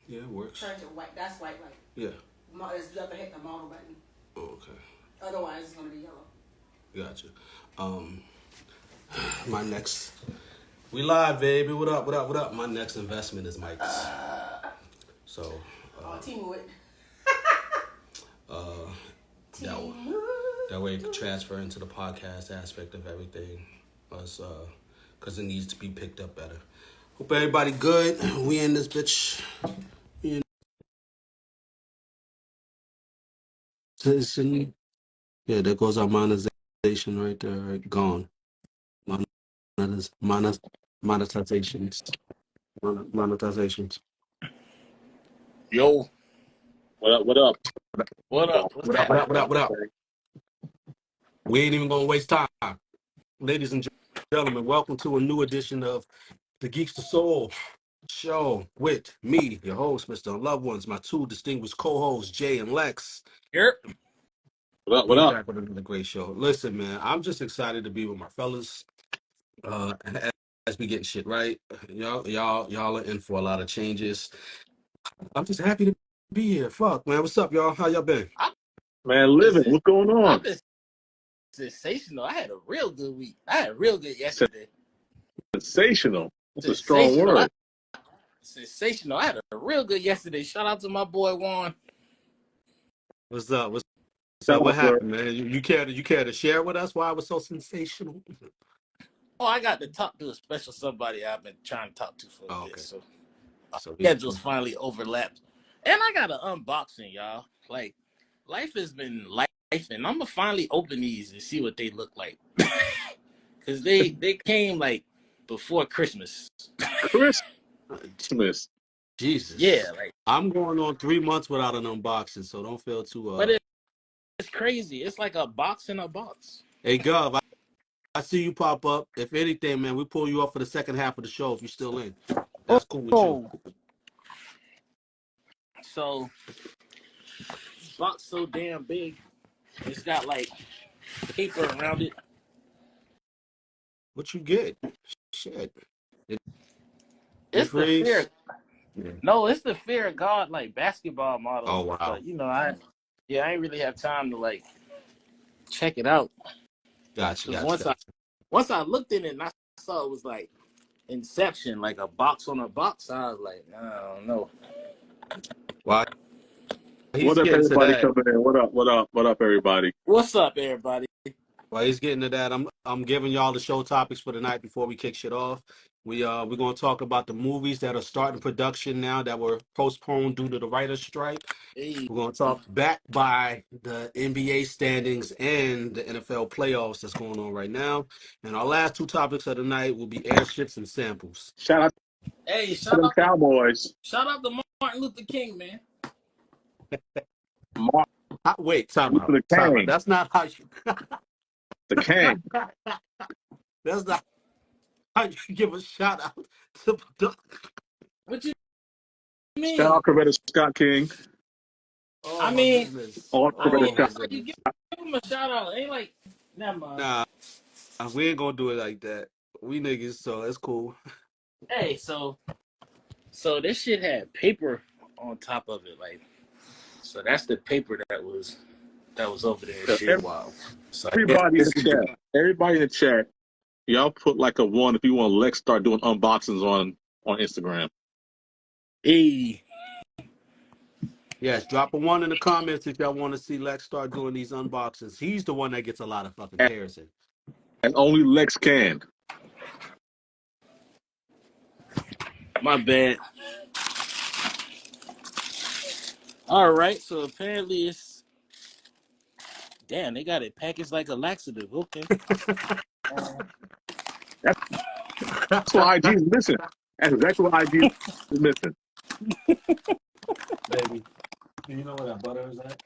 Yeah, it works. Turn to white. That's white light. Yeah. You have to hit the model button. Oh, okay. Otherwise, it's gonna be yellow. Gotcha. Um, my next. We live, baby. What up? What up? What up? My next investment is mics. So. Team Wood. That, that way it can transfer into the podcast aspect of everything. Us, because it needs to be picked up better. Hope everybody good. We in this bitch. Yeah, there goes our monetization right there. Right? Gone. Monetizations. Monetizations. Yo, what up? What up? What up? What's What up? What happening? up? What up? What up? We ain't even gonna waste time. Ladies and gentlemen, welcome to a new edition of the Geeks to Soul show with me, your host, Mr. Loved Ones, my two distinguished co-hosts, Jay and Lex. Here. What up? What We up? back with another great show. Listen, man, I'm just excited to be with my fellas. As we getting shit right. Y'all are in for a lot of changes. I'm just happy to be here. Fuck, man. What's up, y'all? How y'all been? Man, living. What's going on? I've been sensational. I had a real good week. I had real good yesterday. Sensational. That's a strong word. Sensational. I had a real good yesterday. Shout out to my boy Juan. What's up? What's up? What happened, man? You care to share with us why it was so sensational? Oh, I got to talk to a special somebody I've been trying to talk to for a bit. Okay. So We schedules finally overlapped. And I got an unboxing, y'all. Like, life has been life, and I'm gonna finally open these and see what they look like. Cause they came like before Christmas. Christmas. Jesus. Yeah, like I'm going on 3 months without an unboxing, so don't feel too but it's crazy. It's like a box in a box. Hey Gov, I see you pop up. If anything, man, we pull you up for the second half of the show if you're still in. That's cool with you. So box so damn big. It's got like paper around it. What you get? Shit. It's the fear. Yeah. No, it's the fear of God like basketball model. Oh wow. But I ain't really have time to like check it out. Gotcha. Once I looked in it and I saw it was like Inception, like a box on a box, I was like, I don't know. Why? What up, everybody coming in? What up? What up? What up, everybody? What's up, everybody? While he's getting to that, I'm giving y'all the show topics for the night before we kick shit off. We're gonna talk about the movies that are starting production now that were postponed due to the writer's strike. Hey. We're gonna talk back by the NBA standings and the NFL playoffs that's going on right now. And our last two topics of the night will be airships and samples. Shout out to them Cowboys. Shout out to Martin Luther King, man. Wait, time out. That's not how you. The King. That's not how you give a shout out to. What you mean? Shout out Coretta Scott King. Oh, I mean, Coretta Scott. You give him a shout out. Ain't like, never mind. Nah, we ain't gonna do it like that. We niggas, so it's cool. Hey, so this shit had paper on top of it, like, so that's the paper that was over there. Shit. Wow. So everybody in the chat, y'all put like a 1 if you want Lex start doing unboxings on Instagram. Hey. Yes, drop a 1 in the comments if y'all want to see Lex start doing these unboxings. He's the one that gets a lot of fucking pairs in. And only Lex can. My bad. All right, so apparently it's damn. They got it packaged like a laxative. Okay. That's what IG is missing. That's exactly what IG is missing. Baby, do you know where that butter is at?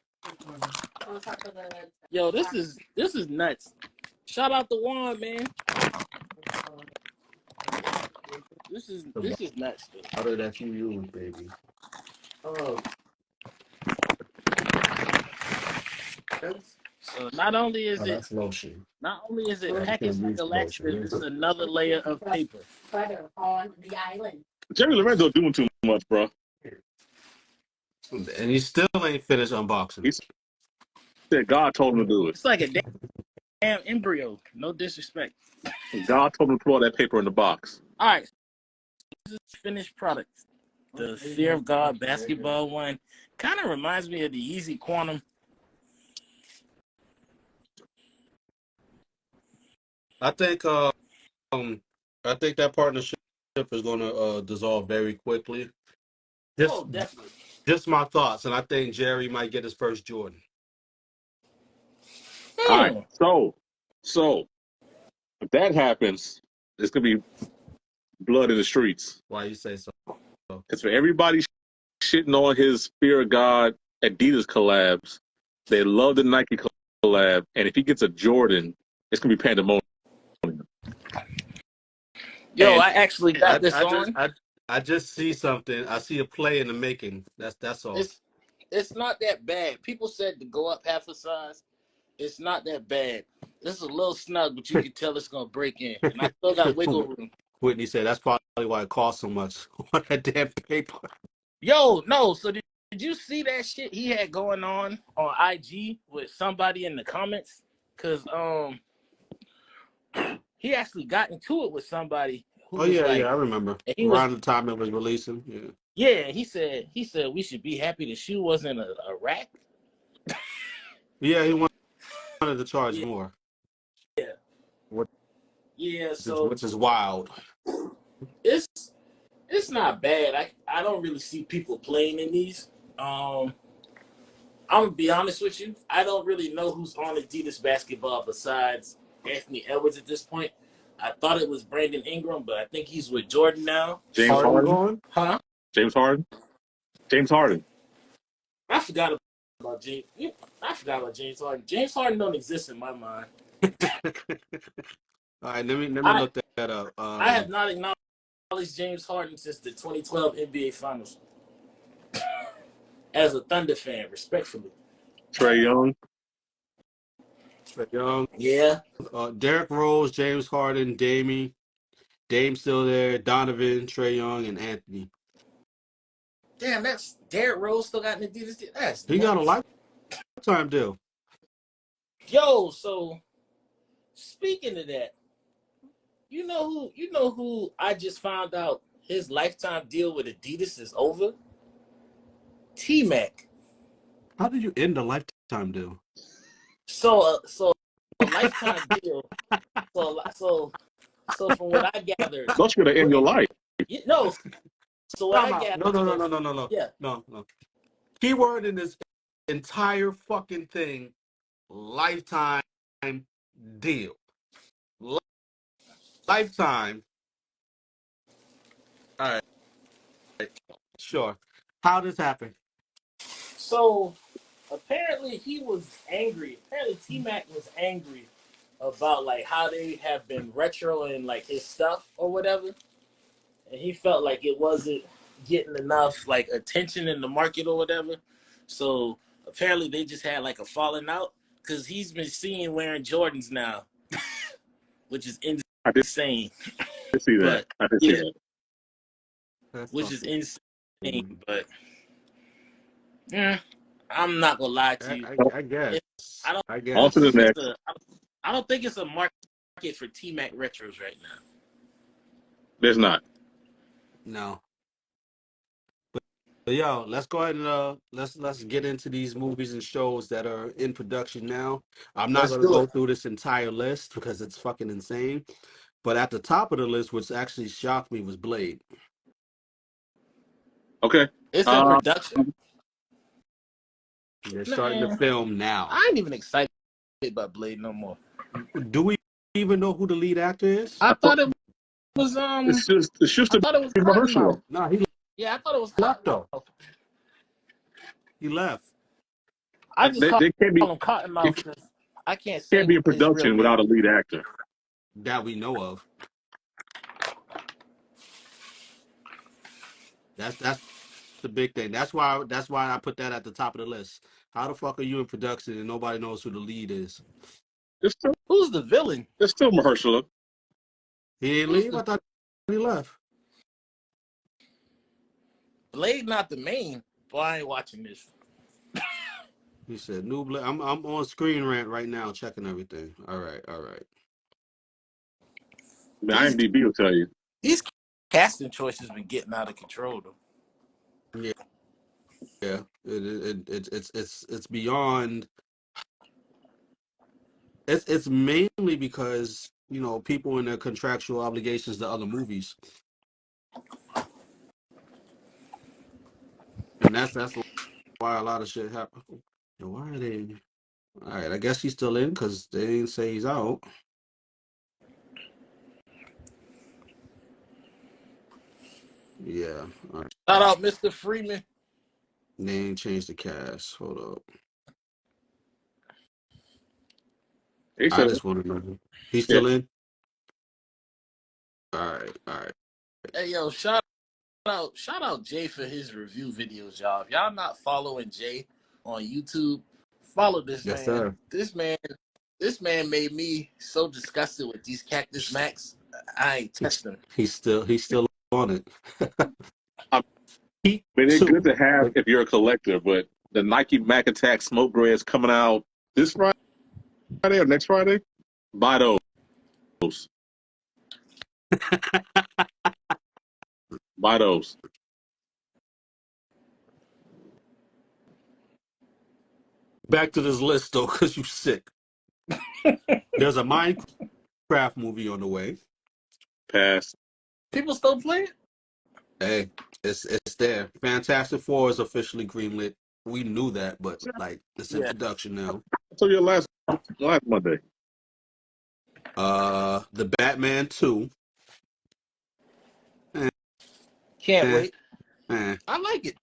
Yo, this is nuts. Shout out to Juan, man. This is nuts, dude. Butter that you use, baby. Oh. So not only is That's lotion. Not only is it packaged like a laxative, it's another layer of paper. Butter on the island. Jerry Lorenzo doing too much, bro. And he still ain't finished unboxing. He said God told him to do it. It's like a damn embryo. No disrespect. God told him to put all that paper in the box. All right, this is finished product. The Fear of God basketball one kind of reminds me of the Yeezy Quantum. I think that partnership is gonna dissolve very quickly. Oh, Just definitely. just my thoughts, and I think Jerry might get his first Jordan. All right. Hmm. So if that happens, there's gonna be blood in the streets. Why you say so? Because for everybody shitting on his Fear of God Adidas collabs, they love the Nike collab, and if he gets a Jordan, it's gonna be pandemonium. Yo, And I actually got this I just on. I just see something. I see a play in the making. That's all. It's not that bad. People said to go up half a size. It's not that bad. This is a little snug, but you can tell it's gonna break in, and I still got wiggle room. Whitney said that's probably why it costs so much on that damn paper. Yo, no. So did you see that shit he had going on IG with somebody in the comments? Cause he actually got into it with somebody who Oh was yeah, like, I remember. and he was, Around the time it was releasing. Yeah. yeah. He said we should be happy the shoe wasn't a rack. Yeah, he wanted to charge Yeah, more, which yeah. is So wild. it's it's not bad. I don't really see people playing in these. I'm gonna be honest with you. I don't really know who's on Adidas basketball besides Anthony Edwards at this point. I thought it was Brandon Ingram, but I think he's with Jordan now. James Harden So, Harden, going? huh? James Harden, James Harden. I forgot about James. I forgot about James Harden. James Harden don't exist in my mind. All right, let me I look that up. I have not acknowledged James Harden since the 2012 NBA Finals as a Thunder fan, respectfully. Trae Young. Trae Young, Yeah. Derrick Rose, James Harden, Dame still there, Donovan, Trae Young, and Anthony. Damn, that's Derrick Rose still got an Adidas. That's He got a nuts. lifetime deal. Yo, so speaking of that, you know who I just found out his lifetime deal with Adidas is over? T Mac. How did you end a lifetime deal? So a lifetime deal. So from what I gathered, Thought you were gonna end your when life. no, so what I Time out. No, gathered no, no, was no, no, no, no, yeah. no, no. Keyword in this entire fucking thing: lifetime deal. Lifetime. All right, sure. How this happen? So apparently he was angry. Apparently T Mac was angry about like how they have been retroing like his stuff or whatever, and he felt like it wasn't getting enough like attention in the market or whatever. So apparently they just had like a falling out because he's been seen wearing Jordans now, which is I did insane. see that. But I did see yeah, that. That's which is fucking. insane. But yeah, I'm not gonna lie to you. Well, I guess. It, I don't I on to guess. the think next. I don't think it's a market for T Mac retros right now. There's not. No. But yo, let's go ahead and let's get into these movies and shows that are in production now. I'm not Let's gonna do go it. through this entire list because it's fucking insane. But at the top of the list, which actually shocked me, was Blade. Okay. It's in Uh, production. They're starting to Man, film now. I ain't even excited about Blade no more. Do we even know who the lead actor is? I I thought thought it was it's just I to thought it was be Cottonmouth. Mahershala. No, he Yeah, I thought it was left though. Cottonmouth. He left. I just call They can't be him Cottonmouth it because I can't can't say be in his real production without name. a lead actor. That we know of. That's the big thing. That's why I put that at the top of the list. How the fuck are you in production and nobody knows who the lead is? It's still Who's the villain? it's still Mahershala. He didn't Who's leave? the I thought he left. Blade? Not the main. Boy, I ain't watching this. He said new. I'm on Screen Rant right now, checking everything. All right, all right. The These IMDb will tell you. these casting choices been getting out of control though. Yeah, yeah. It's beyond. It's mainly because people in their contractual obligations to other movies, and that's why a lot of shit happen. And why are they? All right, I guess he's still in because they didn't say he's out. Yeah, all right. Shout out Mr. Freeman. They ain't changed the cast. Hold up. They I said, just want to know. He's yeah, still in. All right, all right. Hey yo, shout out Jay for his review videos, y'all. If y'all not following Jay on YouTube, follow this Yes, man. sir. This man made me so disgusted with these Cactus Max. I ain't He's touched them. he's still on it. I Heat mean, they're good 2. to have if you're a collector, but the Nike Mac Attack Smoke Gray is coming out this Friday or next Friday. Buy those. Buy those. Back to this list though, because you sick. There's a Minecraft movie on the way. Pass. People still play it? Hey, it's there. Fantastic Four is officially greenlit. We knew that, but like it's in Yeah. production now. I told you last Monday. The Batman 2. Eh, Can't eh, wait. eh. I like it.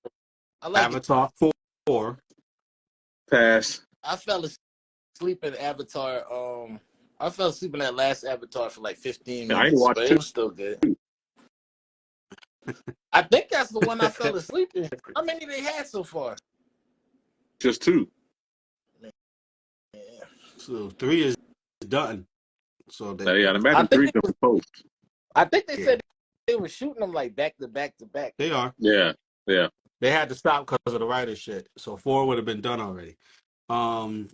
I like it. Avatar 4. Pass. I fell asleep in Avatar. I fell asleep in that last Avatar for like 15 I ain't minutes, watched but it two. was still good. I think that's the one I fell asleep in. How many they had so far? Just two. Yeah. So 3 is done. So Now, yeah, I'd I imagine think three they different posts. said they were shooting them like back to back to back. they are. Yeah, yeah. They had to stop because of the writer shit. So 4 would have been done already. Um,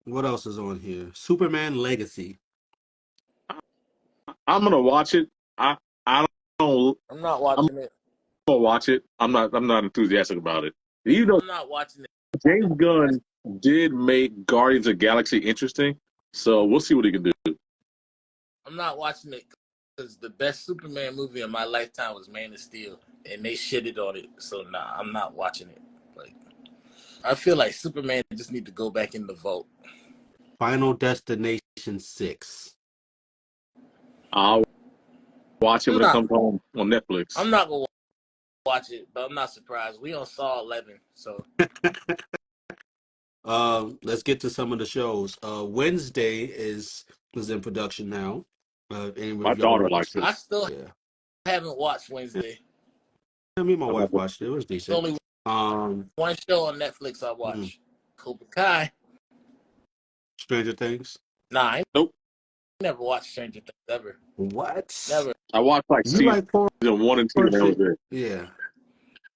what else is on here? Superman Legacy. I'm gonna watch it. I don't. I'm not I'm watching it. gonna watch it. I'm not enthusiastic about it. You know, I'm not watching it. James Gunn did make Guardians of the Galaxy interesting, so we'll see what he can do. I'm not watching it because the best Superman movie in my lifetime was Man of Steel, and they shitted on it. So nah, I'm not watching it. Like I feel like Superman just need to go back in the vault. Final Destination 6. I'll watch it I'm when it not. comes home on Netflix. I'm not gonna watch it, but I'm not surprised. We on Saw 11, so Let's get to some of the shows. Wednesday is in production now. Any My of y'all daughter likes watched it. it? I still Yeah. haven't watched Wednesday. Yeah, me and my I'm wife not, watched it. It was It's decent. only Um, one show on Netflix I hmm, watch. Cobra Kai. Stranger Things. Nah, I ain't nope. never watched Stranger Things ever. What? Never. I watched like You season like horror 1 and 2, and that was shit? it. Yeah.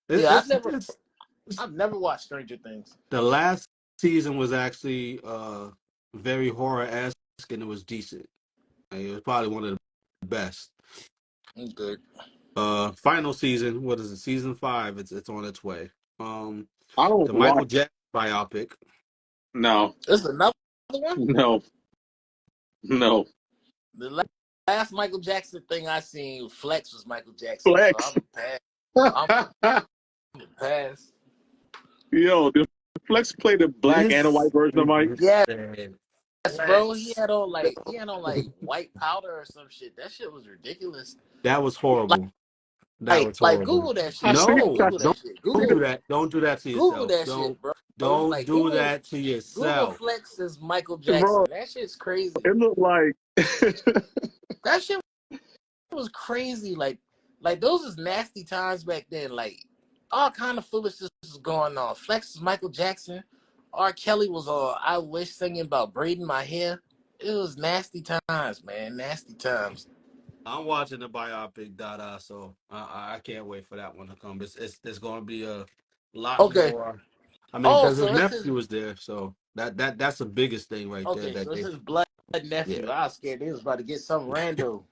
It, Yeah, it's, it's I've never watched Stranger Things. the last season was actually very horror-esque and it was decent. Like, it was probably one of the best. I'm good. Final season, what is it? Season 5. It's on its way. Um, I don't the Michael watch. Jackson biopic. No, There's another one. no, no. The last Michael Jackson thing I seen, Flex was Michael Jackson, so Flex. I'm past. I'm past. Yo, did Flex play the black and the This white version of Mike? nigga Yes, said bro. He flex. had on like white powder or some shit. That shit was ridiculous. That was Like horrible. That was horrible. Google that I shit, see. bro. I No, Google don't that shit. don't see. do that. Don't do that to Google yourself. that Don't shit, bro. don't Like do that to Google yourself. Flex is Michael Bro, Jackson. That shit's crazy. it looked like That shit was crazy. Like those was nasty times back then. Like all kind of foolishness was going on. Flex was Michael Jackson. R. Kelly was on I Wish singing about braiding my hair. It was nasty times, man. Nasty times. I'm watching the biopic, Dada. So I can't wait for that one to come. It's going to be a lot Okay. more. I mean, Oh, because his so it's his. nephew was there, so that's the biggest thing right there. Okay, so That it's they, his blood yeah. nephew. I was scared they was about to get some rando.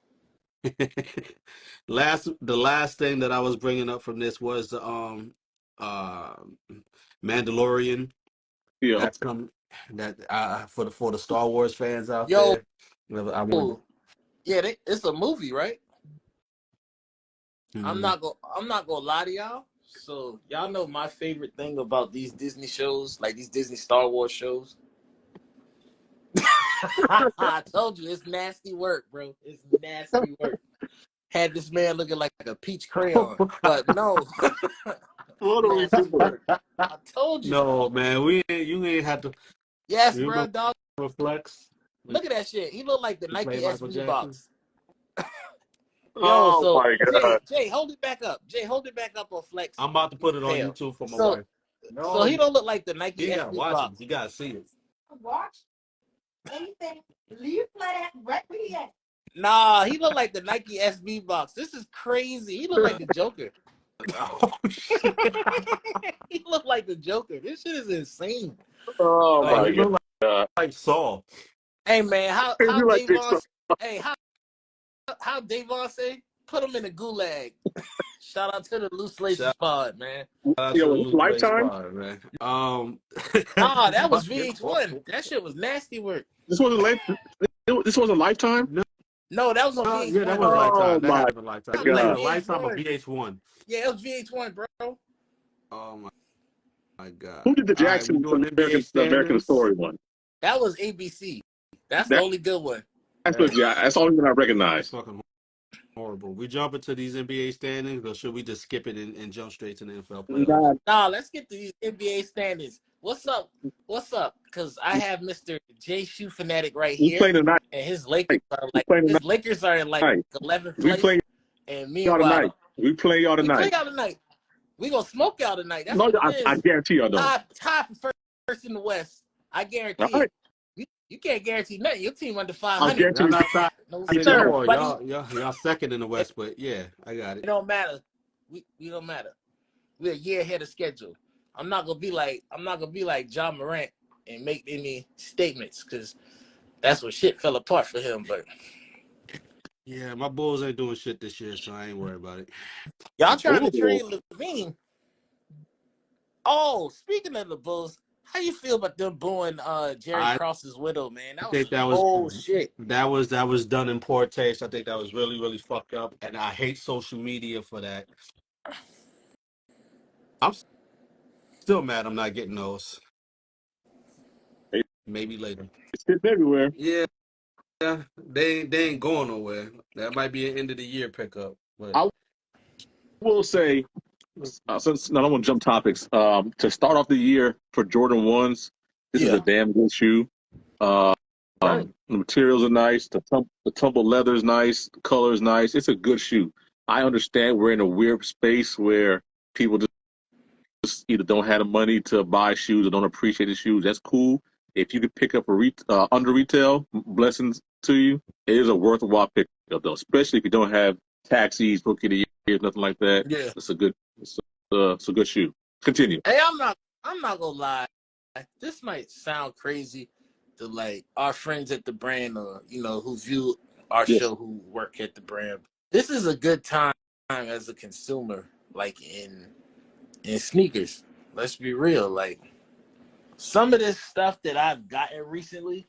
The last thing that I was bringing up from this was the uh Mandalorian Yeah. that's coming, that for the Star Wars fans out Yo, there. I wanted. yeah, it's a movie, right? Mhm. I'm not gonna lie to y'all. So y'all know my favorite thing about these Disney shows, like these Disney Star Wars shows. I told you it's nasty work, bro. It's nasty work. Had this man looking like a peach crayon, but no, What are we nasty doing? work. I told you. No, man, we ain't. You ain't have to. Yes, You bro, remember dog. Flex? We Look at that shit. He looked like the play Nike Michael SB Jackson. box. Yo, Oh so my god. Jay, hold it back up. Jay, hold it back up on Flex I'm about to put it on Pale. YouTube for my So wife. so No, he don't look like the you Nike ain't gotta SB watch it. box. You gotta see it. Watch anything. Leave flat right where he at. Nah, he look like the Nike SB box. This is crazy. He look like the Joker. Oh shit! He look like the Joker. This shit is insane. Oh Oh, Like, my he look god. like Saul. hey man, It'd how be like Davon? Jigsaw. Hey, how Davon say? Put him in a gulag. Shout out to the Loose Laces Shout pod, man. out to the Yo, Loose Lake Lifetime. Squad, man. Nah, that was Fucking VH1. awful. That shit was nasty work. This wasn't life. This wasn't Lifetime. No, No, that was on yeah, that VH1, was bro. Oh Lifetime. That my had to be Lifetime. That It was was like god. either Lifetime or VH1. VH1. Yeah, it was VH1, bro. Oh my god! Who did the All right, we Jackson doing NBA American standings. Story one? That was ABC. That's the That, only good one. that's what. Yeah, that's the only one I It's recognize. fucking horrible. We jump into these NBA standings, or should we just skip it and jump straight to the NFL playoffs? Nah, Nah, let's get to these NBA standings. What's up? What's up? Because I have Mr. J Shoe Fanatic right we here, playing tonight. and We playing his Lakers are in like tonight. 11th We place, play and y'all tonight. meanwhile We play y'all we play tonight. out tonight. We gonna smoke y'all tonight. That's No, what it I is. guarantee y'all don't. Tie for first in the West. I All guarantee right. it. You can't guarantee nothing. Your team under I'll 500. guarantee Y'all we not tied No sir, anymore. buddy. Y'all second in the It, West, but yeah, I got it it. don't matter. We don't matter. We're a year ahead of schedule. I'm not gonna be like John Morant and make any statements because that's when shit fell apart for him. But Yeah, my Bulls ain't doing shit this year, so I ain't worried about it. y'all trying to Bull. trade Levine. Oh, speaking of the Bulls, how you feel about them booing Jerry I Cross's widow, man? That was think some bullshit. that was done in poor taste. I think that was really fucked up, and I hate social media for that. I'm still mad I'm not getting those. Maybe later. It's hitting everywhere. Yeah, they ain't going nowhere. That might be an end of the year pickup, but I will say, since I don't want to jump topics, to start off the year for Jordan ones, this is Yeah, a damn good shoe. Uh, right. the materials are nice. The tumble leather is nice. The color is nice. It's a good shoe. I understand we're in a weird space where people just either don't have the money to buy shoes or don't appreciate the shoes. That's cool. If you could pick up under retail, blessings to you. It is a worthwhile pickup though, especially if you don't have taxis, rookie of the year, nothing like that. Yeah. It's a good shoe. Continue. Hey, I'm not gonna lie. This might sound crazy to like our friends at the brand or who view our Yes. show who work at the brand. This is a good time as a consumer, like in sneakers. Let's be real. Like some of this stuff that I've gotten recently,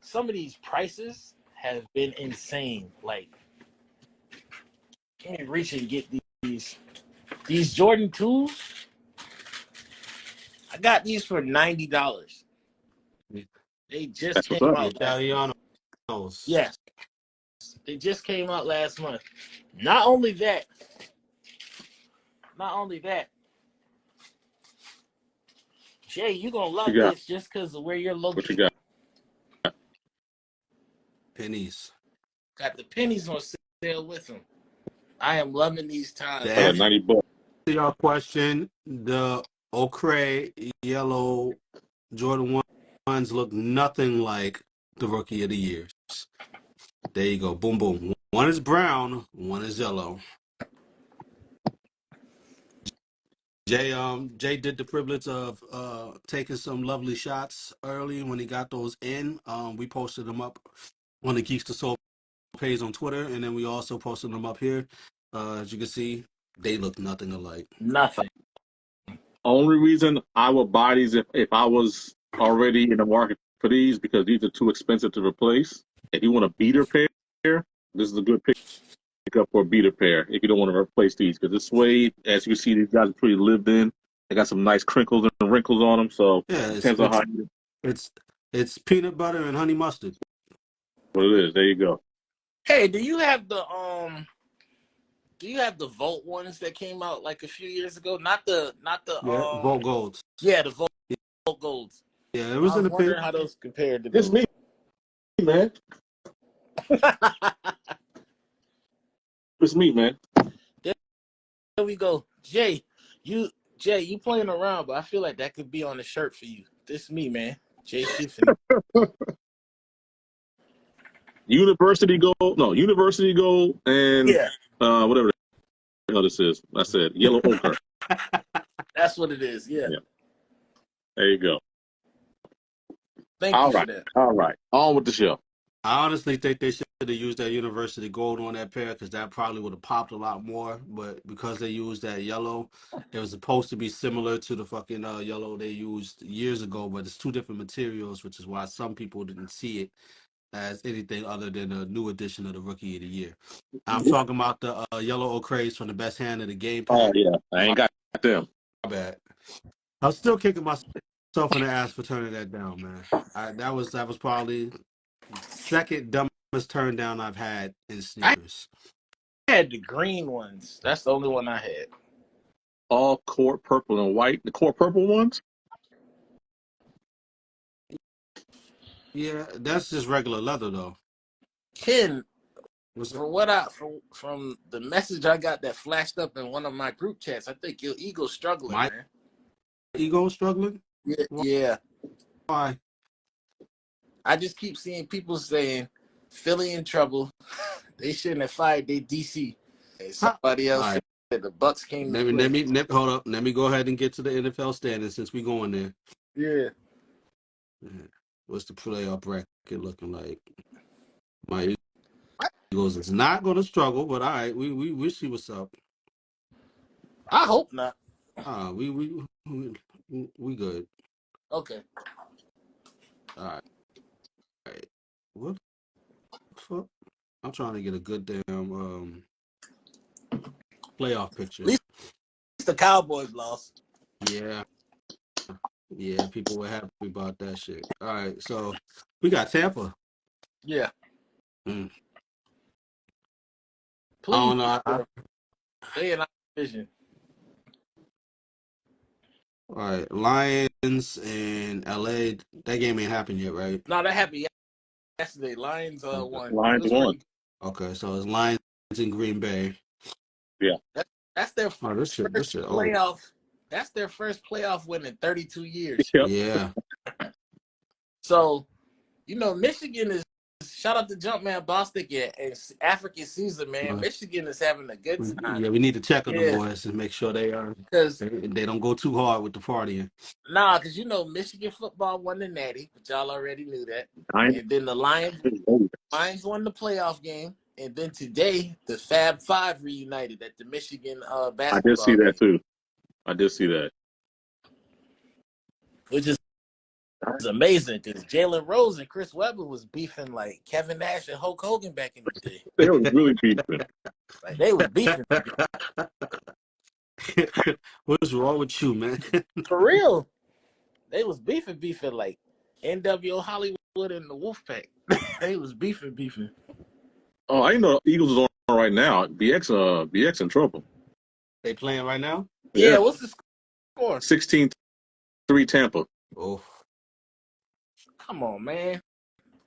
some of these prices have been insane. Like, let me reach and get these Jordan 2s. I got these for $90. They just That's what's came up. the out last month. Italianos. Yes, they just came out last month. Not only that, not only that, Jay, you gonna What love you got? this just because of where you're What you located. got? Pennies. Got the pennies on sale with them. I am loving these To times, Oh, man. answer $90. your question, the ochre yellow Jordan ones look nothing like the rookie of the years. There you go. Boom, boom. One is brown, one is yellow. Jay did the privilege of taking some lovely shots early when he got those in. We posted them up on the Geeks to Soul page on Twitter, and then we also posted them up here. As you can see, they look nothing alike. Nothing. Only reason I would buy these if I was already in the market for these because these are too expensive to replace. If you want a beater pair, this is a good pickup for a beater pair if you don't want to replace these because this suede, as you see, these guys are pretty lived in. They got some nice crinkles and wrinkles on them, so Yeah, depends on how you it's peanut butter and honey mustard. what it is. There you go. Hey, do you have the Volt ones that came out like a few years ago? Not the Yeah, Volt Golds. yeah, the Volt Golds. Yeah, it was I in was the pink. wondering how those compared to It's those. me, man. It's me, man. There we go. Jay, you playing around, but I feel like that could be on the shirt for you. This is me, man. Jay Siffin. University gold and Yeah, whatever the hell this is. I said yellow ochre. that's what it is. Yeah. Yeah, there you go. Thank All you for right, that. all right. On with the show. I honestly think they should have used that University Gold on that pair because that probably would have popped a lot more. But because they used that yellow, it was supposed to be similar to the fucking yellow they used years ago, but it's two different materials, which is why some people didn't see it as anything other than a new edition of the Rookie of the Year. I'm talking about the yellow O'Crays from the best hand of the game Oh pack. yeah, I My ain't got them. bad. I was still kicking myself in the ass for turning that down, man. That was probably second dumbest turn down I've had in I sneakers. had the green ones. That's the only one I had. All court purple and white. The court purple ones. Yeah, that's just regular leather though. Ken, Was it from the message I got that flashed up in one of my group chats, I think your ego's struggling, my man. ego struggling? Yeah, yeah. Why? I just keep seeing people saying Philly in trouble. They shouldn't have fired their DC. And Huh? somebody All else right. said the Bucks came to Let play. me hold up. Let me go ahead and get to the NFL standings since we going there. Yeah. What's the playoff bracket looking like? My Eagles is not going to struggle, but all right, we see what's up. I hope not. We good. Okay. All right. All right. What the fuck? I'm trying to get a good damn playoff At picture. least the Cowboys lost. Yeah. Yeah, people were happy about that shit. All right, so we got Tampa. Yeah. Mm. I Please don't know. stay in our division. All right, Lions and LA. That game ain't happened yet, right? No, that happened yesterday. Lions Okay. won. It Lions was won. pretty. Okay, so it's Lions in Green Bay. Yeah. That's their Oh, this first shit. Oh, playoff. That's their first playoff win in 32 years. Yep. yeah. So, Michigan is shout out to Jumpman Bostic and African Caesar, man. Michigan is having a good time. Yeah, we need to check on them Yeah, boys and make sure because they don't go too hard with the partying. because Michigan football won the Natty, but y'all already knew that. Lions. And then the Lions won the playoff game, and then today the Fab Five reunited at the Michigan I did see basketball that game, too. I did see that. which is amazing because Jalen Rose and Chris Webber was beefing like Kevin Nash and Hulk Hogan back in the day. They were really beefing. Like they was beefing What's wrong with you, man? for real. They was beefing like NWO Hollywood and the Wolfpack. They was beefing. Oh, I didn't know Eagles is on right now. BX in trouble. They playing right now? Yeah, Yeah. what's the score? 16-3 Tampa. Oh, Come on, man.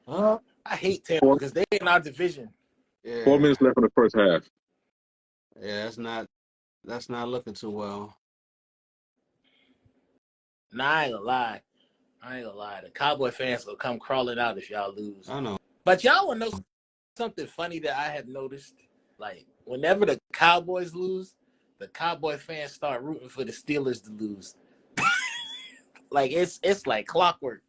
uh, I hate Tampa Four, because they in our division. 4 minutes left in the first half. Yeah, that's not looking too well. Nah, I ain't gonna lie. The Cowboy fans will come crawling out if y'all lose. I know. But y'all wanna know something funny that I have noticed? Like, whenever the Cowboys lose, the Cowboy fans start rooting for the Steelers to lose. Like it's like clockwork.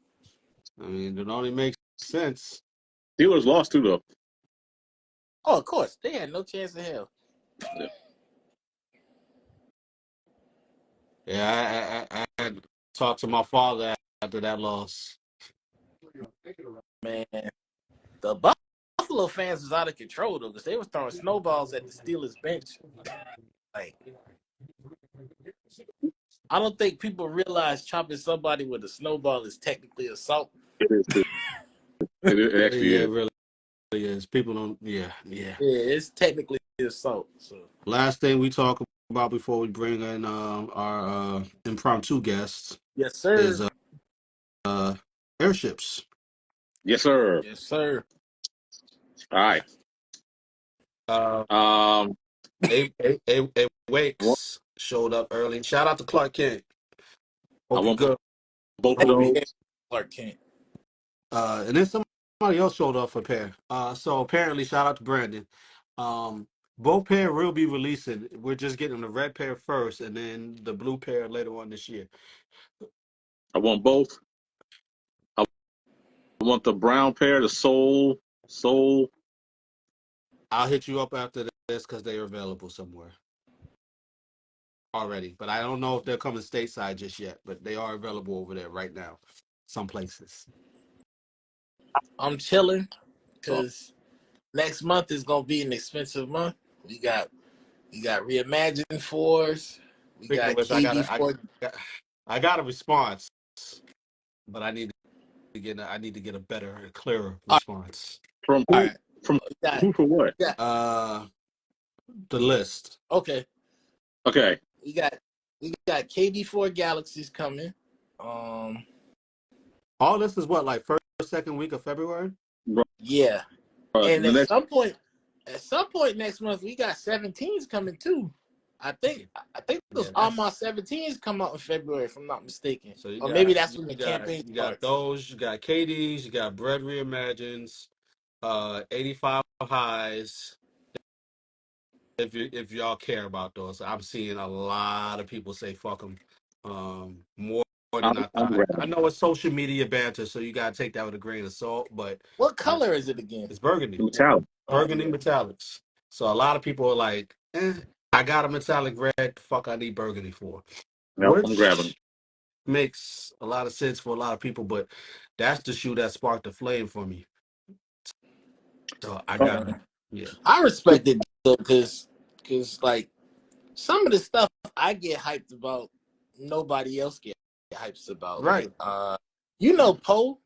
I mean, it only makes sense. Steelers lost too, though. Oh, of course, they had no chance in hell. Yeah. Yeah, I had talked to my father after that loss. Man, the Buffalo fans was out of control though, because they was throwing snowballs at the Steelers bench. Like, I don't think people realize chopping somebody with a snowball is technically assault. It is too. It actually Yeah, it is. really is. People don't. Yeah, yeah. Yeah, it's technically assault. So Last thing we talk about before we bring in our impromptu guests yes, sir. is airships. Yes, sir. Yes, sir. All right. Uh, Um, a I want, Wakes showed up early. Shout out to Clark Kent. I Hope you want good. both of Hey, those. man, Clark Kent. And then somebody else showed up for pair. So apparently, shout out to Brandon. Um, both pair will be releasing. We're just getting the red pair first, and then the blue pair later on this year. I want both. I want the brown pair, the soul. I'll hit you up after this because they are available somewhere already. But I don't know if they're coming stateside just yet. But they are available over there right now, some places. I'm chilling So because next month is gonna be an expensive month. We got reimagined fours. We Speaking of got which, KD four. I got a response, but I need to get a better and clearer All response. from who? right, From we got who for what? we got The list. okay. Okay. We got KD4 Galaxies coming. Um, All this is what, like first, second week of February? Bro, yeah, and the next at some point next month, we got 17s coming too. I think Yeah, those Almost 17s come out in February, if I'm not mistaken, so you or maybe got that's when the campaign you got starts. those, you got KDs, you got Bread Reimagines, 85 highs. If y'all care about those, I'm seeing a lot of people say fuck them, more than I I'm thought. grabbing. I know it's social media banter, so you gotta take that with a grain of salt, but What I, color is it again? it's burgundy. Metallic. Oh Burgundy yeah. metallics. So a lot of people are like, I got a metallic red. Fuck, I need burgundy for, Nope, I'm grabbing. which makes a lot of sense for a lot of people. But that's the shoe that sparked the flame for me. So I Oh, got, yeah, I respect it though, because like some of the stuff I get hyped about, nobody else get hyped about. Like right. Poe,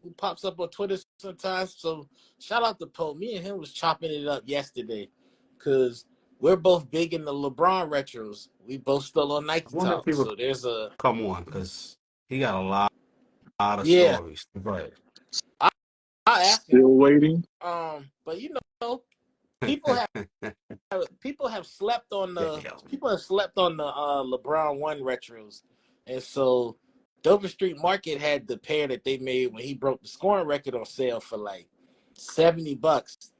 who pops up on Twitter sometimes. So shout out to Poe. Me and him was chopping it up yesterday because we're both big in the LeBron retros. We both still on I Nike wonder if Talk. people So there's a come on because he got a lot of yeah. stories. Right. I ask him. still waiting. But people have people have slept on the LeBron one retros, and so Dover Street Market had the pair that they made when he broke the scoring record on sale for like $70.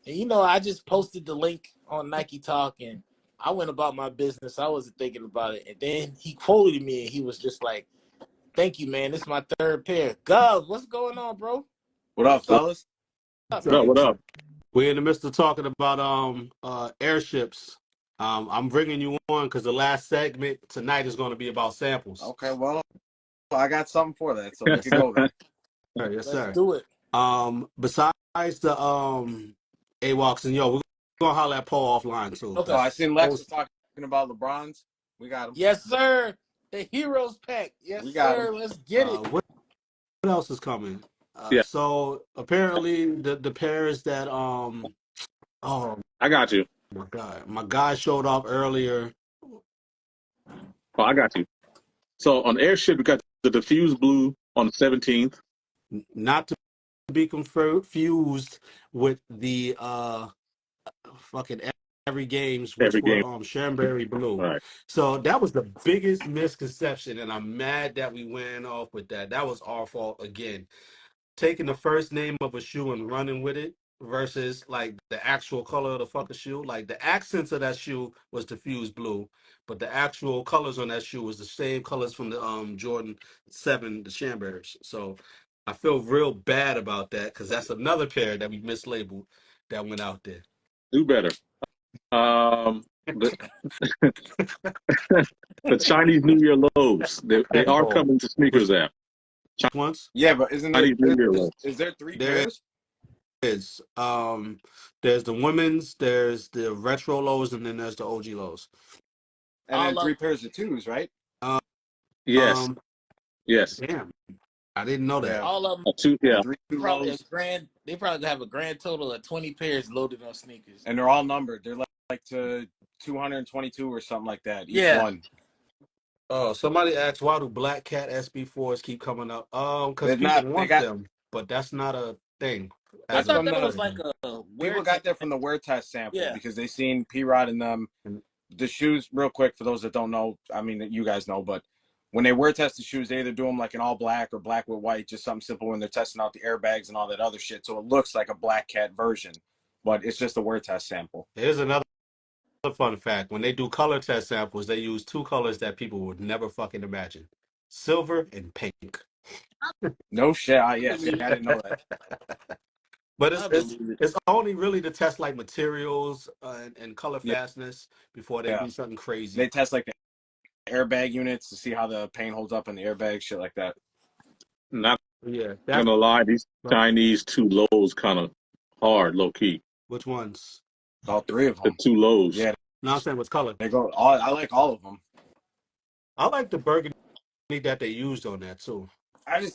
And I just posted the link on Nike Talk, and I went about my business. I wasn't thinking about it, and then he quoted me, and he was just like, "Thank you, man. This is my third pair." Gov, what's going on, bro? What up, What fellas? What's up, What's up? up? man? What up? We're in the midst of talking about airships. I'm bringing you on because the last segment tonight is going to be about samples. Okay, well, I got something for that, so we could go there. All right, yes, Let's sir. do it. Besides the AWOCs, and yo, we're gonna holler at Paul offline too, Oh, Okay. I because seen Lex was talking about LeBrons. We got him. Yes, sir. The Heroes Pack. Yes, We got him. sir. Let's get it. what else is coming? Yeah, So apparently the pairs that oh I got you. my guy showed off earlier. Oh, I got you. So on Airship, we got the diffused blue on the 17th. Not to be confused with the fucking every games, which Every were game. Shamberry All Blue. right. So that was the biggest misconception, and I'm mad that we went off with that. That was our fault again. Taking the first name of a shoe and running with it. versus like the actual color of the fucking shoe. Like the accents of that shoe was diffused blue, but the actual colors on that shoe was the same colors from the Jordan 7, the Chambers. So I feel real bad about that because that's another pair that we mislabeled that went out there. Do better. The the Chinese New Year lows. They are Oh, coming to which sneakers app. ones? Yeah, but isn't there Chinese New Year lows. is there three There pairs? is. There's the women's, there's the retro lows, and then there's the OG lows. And then All three of pairs of twos, right? Um, Yes, yes. damn, I didn't know that. Yeah. all of them Yeah. Three two probably lows. they probably have a grand total of 20 pairs loaded on sneakers. And they're all numbered. They're like to 222 or something like that. Each Yeah. one. Oh, somebody asked why do Black Cat SB4s keep coming up? Because They're people not. They want got. them, but that's not a thing. I That's As of thought from that the was like a wear people got test. that from the wear test sample Yeah. because they seen P Rod in them. The shoes, real quick for those that don't know. I mean, you guys know, but when they wear test the shoes, they either do them like an all black or black with white, just something simple when they're testing out the airbags and all that other shit. So it looks like a Black Cat version, but it's just a wear test sample. Here's another fun fact: when they do color test samples, they use two colors that people would never fucking imagine: silver and pink. No shit. I Yeah, see, believe I it. didn't know that. But I believe it. it's only really to test like materials and color Yeah, fastness before they yeah. do something crazy. They test like the airbag units to see how the paint holds up in the airbag, shit like that. Not Yeah, that's gonna lie, these Chinese two lows kind of hard, low key. which ones? All three of The them. two lows. No, I'm saying what's color. They go. I like all of them. I like the burgundy that they used on that too. I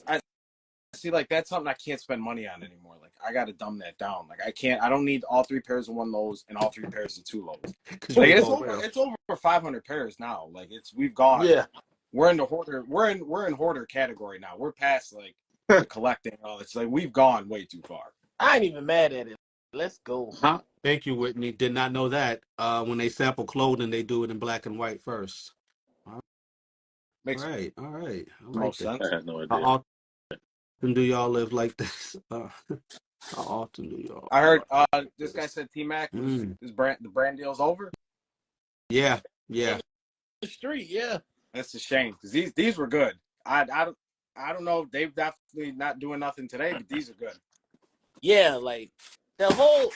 see, like that's something I can't spend money on anymore. Like I got to dumb that down. Like I can't. I don't need all three pairs of one lows and all three pairs of two lows. Like it's over 500 pairs now. Like we've gone. Yeah. We're in the hoarder. We're in hoarder category now. We're past like the collecting and all. It's like we've gone way too far. I ain't even mad at it. Let's go. Huh? Thank you, Whitney. Did not know that. When they sample clothing, they do it in black and white first. All Makes right. I like most that. sense. I had no How idea. often do y'all live like this? How often do y'all? I heard this guy said T Mac was Mm. the brand deal's over. Yeah. The street, yeah. That's a shame because these were good. I don't know. They've definitely not doing nothing today, but these are good. Yeah, like the whole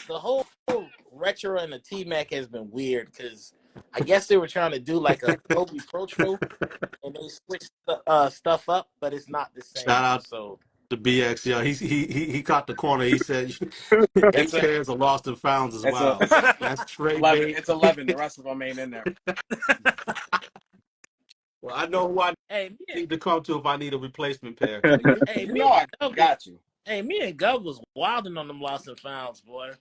retro and the T Mac has been weird because I guess they were trying to do like a Kobe Pro and they switched the stuff up, but it's not the same. Shout out So to BX. Yeah, he caught the corner. He said 8 pairs of lost and founds as well. That's trade 11. bait. It's 11. The rest of them ain't in there. Well, I know who I hey, need to come to if I need a replacement pair. hey, You me know I and Gov got you. Hey, me and Gov was wilding on them lost and founds, boy.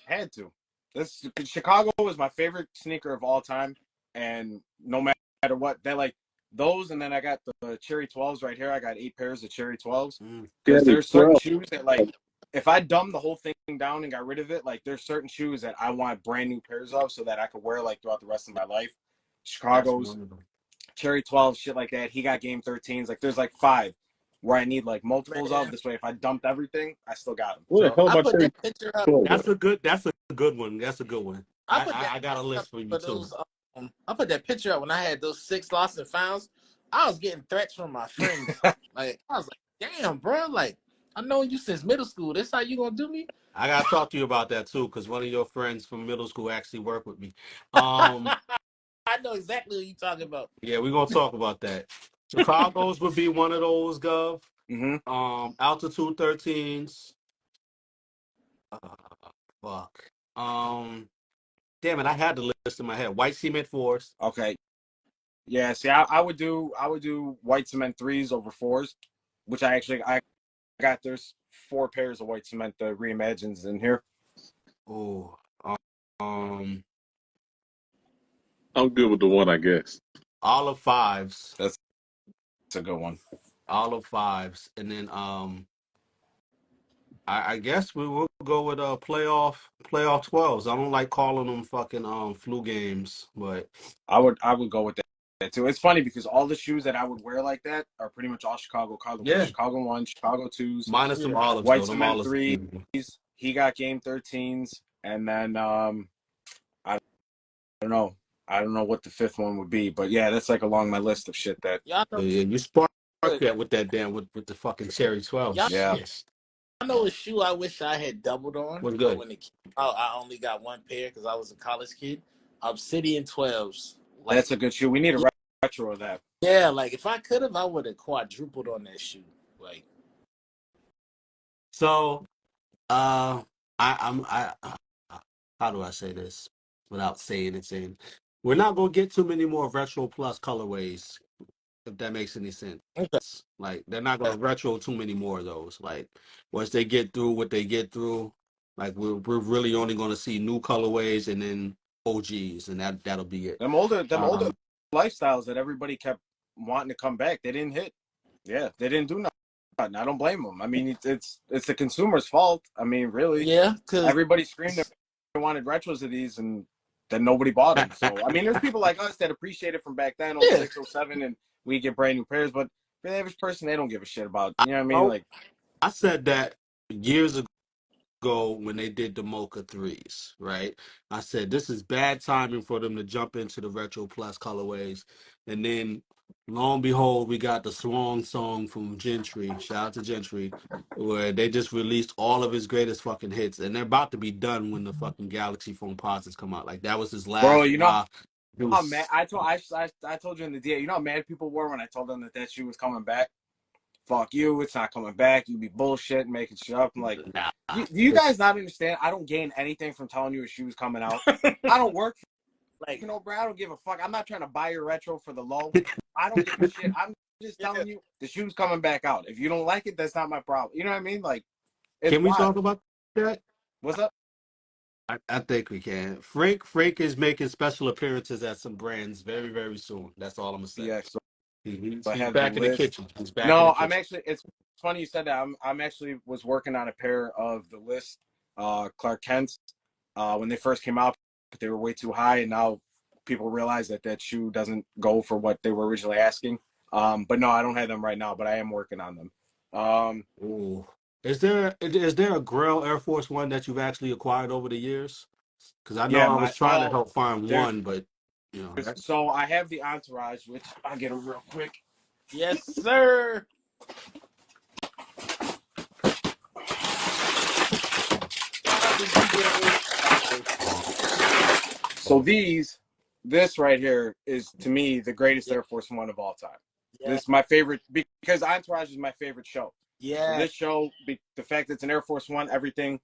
Had to. This Chicago is my favorite sneaker of all time, and no matter what, they like those. And then I got the Cherry 12s right here. I got 8 pairs of Cherry 12s because there's certain shoes that like if I dumb the whole thing down and got rid of it, like there's certain shoes that I want brand new pairs of so that I could wear like throughout the rest of my life. Chicago's Cherry 12, shit like that. He got Game 13s. Like there's like 5 where I need like multiples of. This way, if I dumped everything, I still got them. What the hell I about put Cherry that picture up. 12? That's a good one. That's a good one. I got a list for you for too. those. I put that picture up when I had those 6 lost and founds. I was getting threats from my friends. Like I was like, "Damn, bro! Like I know you since middle school. This how you gonna do me?" I gotta talk to you about that too, because one of your friends from middle school actually worked with me. I know exactly what you're talking about. Yeah, we're gonna talk about that. Chicago's would be one of those, Gov. Altitude 13s. Fuck. Damn it, I had the list in my head. White cement 4s. Okay. Yeah. See, I would do white cement 3s over 4s, which I got. There's 4 pairs of white cement reimagines in here. Oh, I'm good with the one, I guess. Olive 5s. That's a good one. Olive 5s, and then I guess we will go with playoff 12s. I don't like calling them fucking flu games, but I would go with that too. It's funny because all the shoes that I would wear like that are pretty much all Chicago colors. Yeah. Chicago 1, Chicago 2s, minus some olives white though. Them cement olives. 3s, He got Game 13s, and then I don't know. I don't know what the fifth one would be, but yeah, that's like along my list of shit that. Y'all know, Yeah, you sparked that with that damn with the fucking cherry 12. y'all Yeah, Shit. know a shoe I wish I had doubled on, What's but good? when it came out, I only got one pair because I was a college kid. Obsidian 12s. Like, that's a good shoe. We need a retro of that. yeah, like if I could have, I would have quadrupled on that shoe. Like, So I how do I say this without saying it? Saying we're not gonna get too many more retro plus colorways, if that makes any sense. okay. Like they're not gonna retro too many more of those. Like once they get through what they get through, like we're really only gonna see new colorways and then OGs, and that'll be it. Them older Um, lifestyles that everybody kept wanting to come back, they didn't hit. Yeah, they didn't do nothing. I don't blame them. I mean, it's the consumer's fault. I mean, really, Yeah, because everybody screamed they wanted retros of these, and then nobody bought them. So I mean, there's people like us that appreciate it from back then, oh yeah, 06, 07, and we get brand new pairs. But for the average person, they don't give a shit about. You know what I mean? oh, Like, I said that years ago when they did the Mocha threes, right? I said this is bad timing for them to jump into the retro plus colorways, and then lo and behold, we got the Swan song from Gentry. Shout out to Gentry, where they just released all of his greatest fucking hits, and they're about to be done when the fucking Galaxy Phone posits come out. Like that was his bro, last you know hurrah. It how mad was I told you in the DA. You know how mad people were when I told them that shoe was coming back. Fuck you, it's not coming back. You be bullshit making shit up. I'm like, nah. do you guys not understand? I don't gain anything from telling you a shoe's coming out. I don't work like, you know, bro, I don't give a fuck. I'm not trying to buy your retro for the low. I don't give a shit. I'm just yeah, telling you the shoe's coming back out. If you don't like it, that's not my problem. You know what I mean? Like, it's Can we talk wild. about that? What's up? I think we can. Frank is making special appearances at some brands very, very soon. That's all I'm gonna say. Yeah, so I He's have the back in the list. kitchen. He's back in the No, I'm kitchen. actually. It's funny you said that. I'm actually was working on a pair of the list, Clark Kent's, when they first came out, but they were way too high, and now people realize that that shoe doesn't go for what they were originally asking. But no, I don't have them right now, but I am working on them. Ooh. Is there a Grail Air Force One that you've actually acquired over the years? Because I know Yeah, I my was trying to help find there's one, but you know that, so I have the Entourage, which I'll get them real quick. yes, sir. Shout out to DJ A. So this right here is to me the greatest Yeah, Air Force One of all time. yeah, This is my favorite because Entourage is my favorite show. So yeah. this show, the fact that it's an Air Force One, everything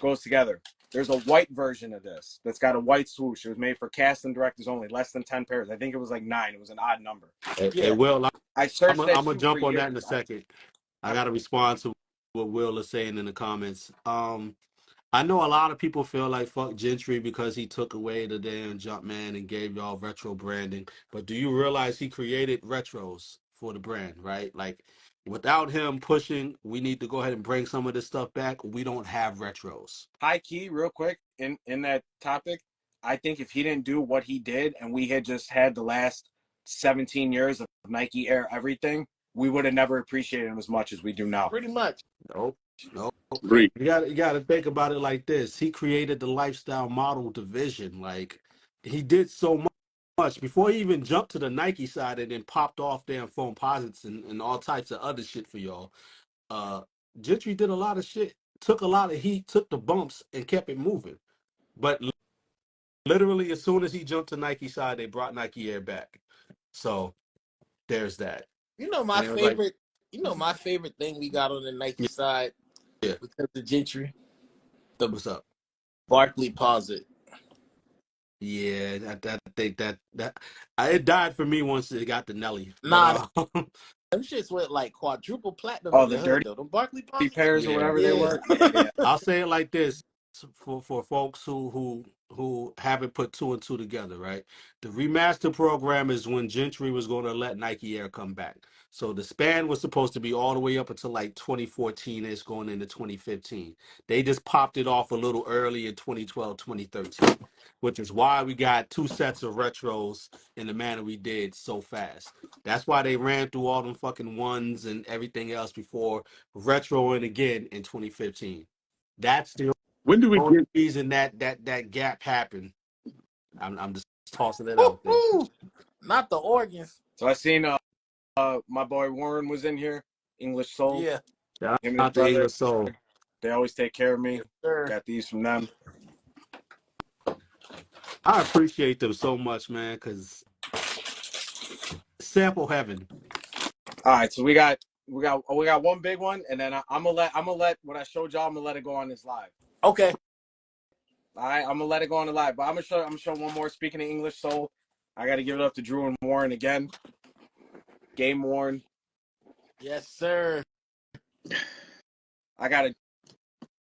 goes together. There's a white version of this that's got a white swoosh. It was made for cast and directors only, less than 10 pairs. I think it was like 9. It was an odd number. it Yeah. will. I I'm searched gonna that I'm gonna shoe for jump on that in a years. second. I gotta respond to what Will is saying in the comments. I know a lot of people feel like fuck Gentry because he took away the damn Jumpman and gave y'all retro branding. But do you realize he created retros for the brand, right? Like without him pushing, we need to go ahead and bring some of this stuff back. We don't have retros. High key, real quick, in that topic, I think if he didn't do what he did and we had just had the last 17 years of Nike Air everything, we would have never appreciated him as much as we do now. Pretty much. Nope. Nope. Agree. You gotta think about it like this. He created the lifestyle model division. Like he did so much before he even jumped to the Nike side and then popped off damn phone posits and all types of other shit for y'all. Uh Gentry did a lot of shit, took a lot of heat, took the bumps and kept it moving. But literally as soon as he jumped to Nike side, they brought Nike Air back. So there's that. You know my And it was like, favorite. You know my favorite thing we got on the Nike yeah, side yeah, because of Gentry, the what's up? Barkley Posit. Yeah, I think that it died for me once it got to Nelly. But Nah, them shits went like quadruple platinum Oh, in the the hood dirty though. Them Barkley Posits. pairs or yeah, whatever they Yeah. were. Yeah, yeah. I'll say it like this for folks who haven't put two and two together, right? The remaster program is when Gentry was going to let Nike Air come back. So the span was supposed to be all the way up until like 2014 ish going into 2015. They just popped it off a little early in 2012, 2013, which is why we got two sets of retros in the manner we did so fast. That's why they ran through all them fucking ones and everything else before retroing again in 2015. That's the When do we only get? reason that gap happened. I'm just tossing it out there. Woo-hoo! Not the organs. So I seen my boy Warren was in here, English Soul. Yeah. Shout Him and his out to brother. English Soul. They always take care of me. Yes, sir. Got these from them. I appreciate them so much, man, because sample heaven. All right, so we got one big one, and then I'm gonna let what I showed y'all. I'm gonna let it go on this live. Okay. All right, I'm gonna let it go on the live, but I'm gonna show one more. Speaking of English Soul, I got to give it up to Drew and Warren again. Game Warren. Yes, sir. I got a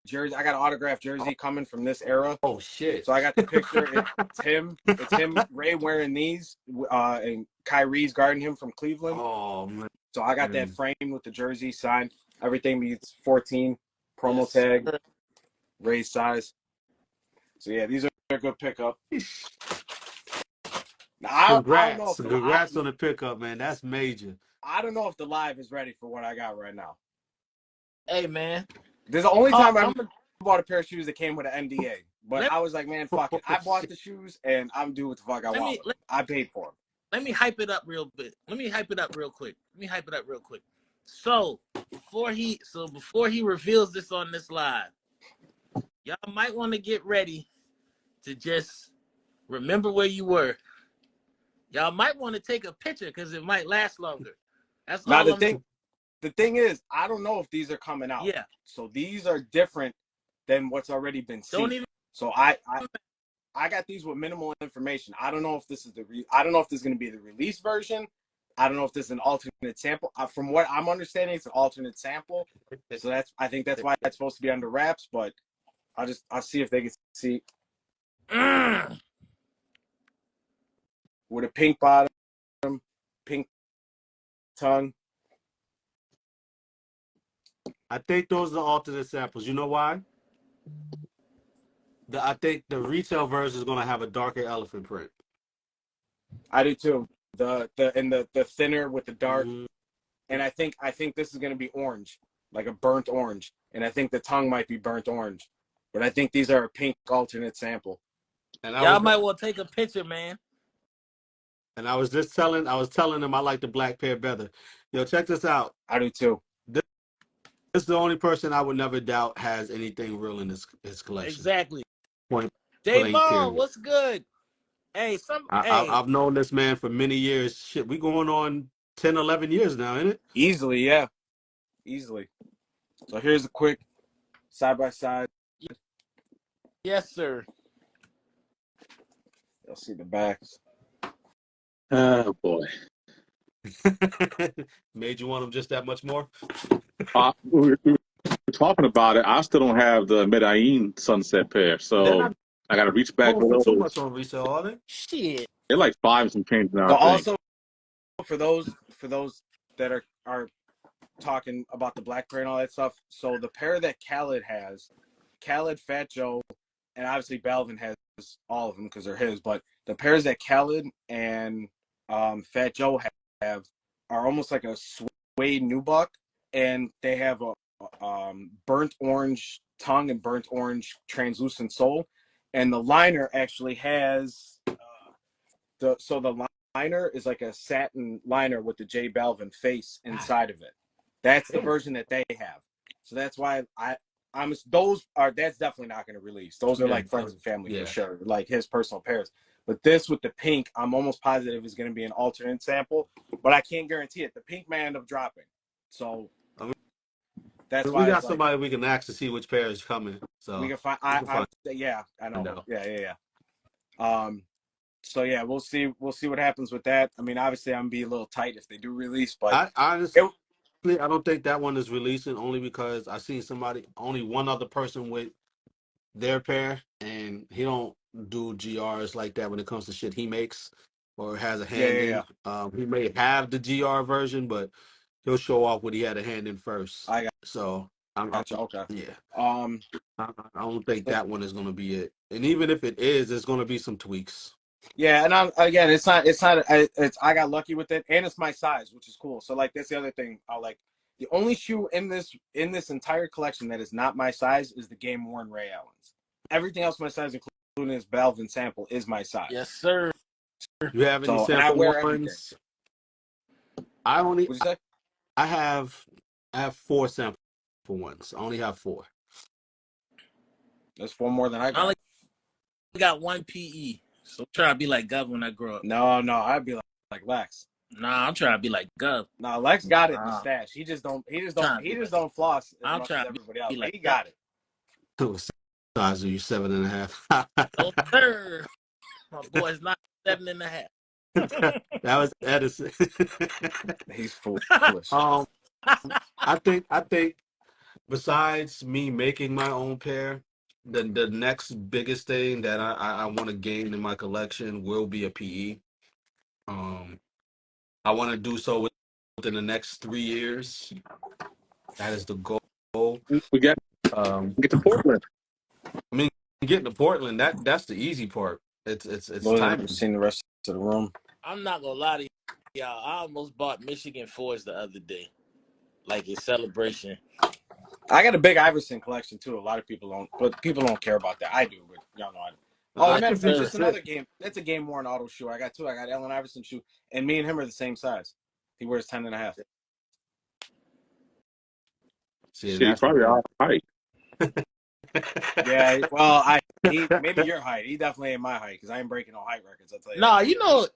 jersey. I got an autographed jersey coming from this era. Oh shit! So I got the picture. It's him. It's him. Ray wearing these, and Kyrie's guarding him from Cleveland. Oh man! So I got that frame with the jersey signed. Everything meets 14 promo Yes, tag, sir. Ray's size. So yeah, these are a good pickup. Now, I don't know Congrats! if Congrats on the pickup, man. That's major. I don't know if the live is ready for what I got right now. Hey, man. This is the only time I I'm bought a pair of shoes that came with an NDA. But Let- I was like, man, fuck it. I bought the shoes and I'm doing what the fuck I want. I paid for them. Let me hype it up real bit. Let me hype it up real quick. So before he reveals this on this live, y'all might want to get ready to just remember where you were. Y'all might want to take a picture because it might last longer. That's Now all the thing is, I don't know if these are coming out. Yeah. So these are different than what's already been seen. Don't even. So I got these with minimal information. I don't know if this is I don't know if this is going to be the release version. I don't know if this is an alternate sample. From what I'm understanding, it's an alternate sample. So I think that's why it's supposed to be under wraps. But I'll see if they can see with a pink bottom, pink tongue. I think those are alternate samples. You know why? I think the retail version is gonna have a darker elephant print. I do too. The thinner with the dark, Mm-hmm. and I think this is going to be orange, like a burnt orange, and I think the tongue might be burnt orange, but I think these are a pink alternate sample. And y'all might want to take a picture, man. And I was telling them I like the black pair better. Yo, check this out. I do too. This is the only person I would never doubt has anything real in his collection. Exactly. Point. J-Bone, what's good? Hey, I've known this man for many years. Shit, we going on 10, 11 years now, ain't it? Easily, yeah. Easily. So here's a quick side-by-side. Yes, sir. You'll see the backs. Oh boy. Made you want them just that much more? We were talking about it. I still don't have the Medellin Sunset pair, so I got to reach back for those. Too much on resale, are they? Shit. They're like 5 and some change now. So also, for those that are talking about the black pair and all that stuff, so the pair that Khaled has, Fat Joe, and obviously Balvin has all of them because they're his, but the pairs that Khaled and Fat Joe have are almost like a suede nubuck, and they have a burnt orange tongue and burnt orange translucent sole, and the liner actually has the liner is like a satin liner with the J Balvin face inside of it. That's the version that they have. So that's why that's definitely not going to release. Those are like friends and family for sure, like his personal pairs. But this with the pink, I'm almost positive is going to be an alternate sample, but I can't guarantee it. The pink may end up dropping. So that's why we got somebody we can ask to see which pair is coming. So we can find. Yeah, I know. Yeah. So yeah, we'll see what happens with that. I mean, obviously, I'm gonna be a little tight if they do release, but I honestly, I don't think that one is releasing only because I seen only one other person with their pair, and he don't do GRs like that when it comes to shit he makes or has a hand in. He may have the GR version, but he'll show off what he had a hand in first. I got so. okay. Yeah. I don't think that one is going to be it, and even if it is, there's going to be some tweaks. Yeah, and I got lucky with it, and it's my size, which is cool. So like that's the other thing. The only shoe in this entire collection that is not my size is the game worn Ray Allens. Everything else my size, including this Balvin sample, is my size. Yes, sir. You have any So, and I sample wear everything. ones? I only What'd you say? I have 4 sample ones. I only have 4. There's 4 more than I I got. only got 1 PE. So I'm trying to be like Gov when I grow up. No, I'd be like Lex. Nah, I'm trying to be like Gov. Nah, Lex got it in the Nah. stash. He just don't Like, floss as I'm much as trying to everybody else. be But like he Gov. got it. What size are you? 7.5. No, sir. My boy's not 7.5. That was Edison. He's foolish. I think besides me making my own pair, the next biggest thing that I want to gain in my collection will be a PE. I want to do so within the next 3 years. That is the goal. We got Um, to get to Portland. I mean, getting to Portland, that's the easy part. It's Well, I've timing. seen the rest of the room. I'm not gonna lie to y'all. I almost bought Michigan Fords the other day, like in celebration. I got a big Iverson collection too. A lot of people don't, but people don't care about that. I do, but y'all know I do. Oh, I matter of think you fact, should that's sit. another game. That's a game worn auto shoe. I got 2. I got Allen Iverson shoe, and me and him are the same size. He wears 10.5. See, and Shit, that's probably our height. Yeah, well, he maybe your height. He definitely ain't my height because I ain't breaking no height records. I'll tell you. No,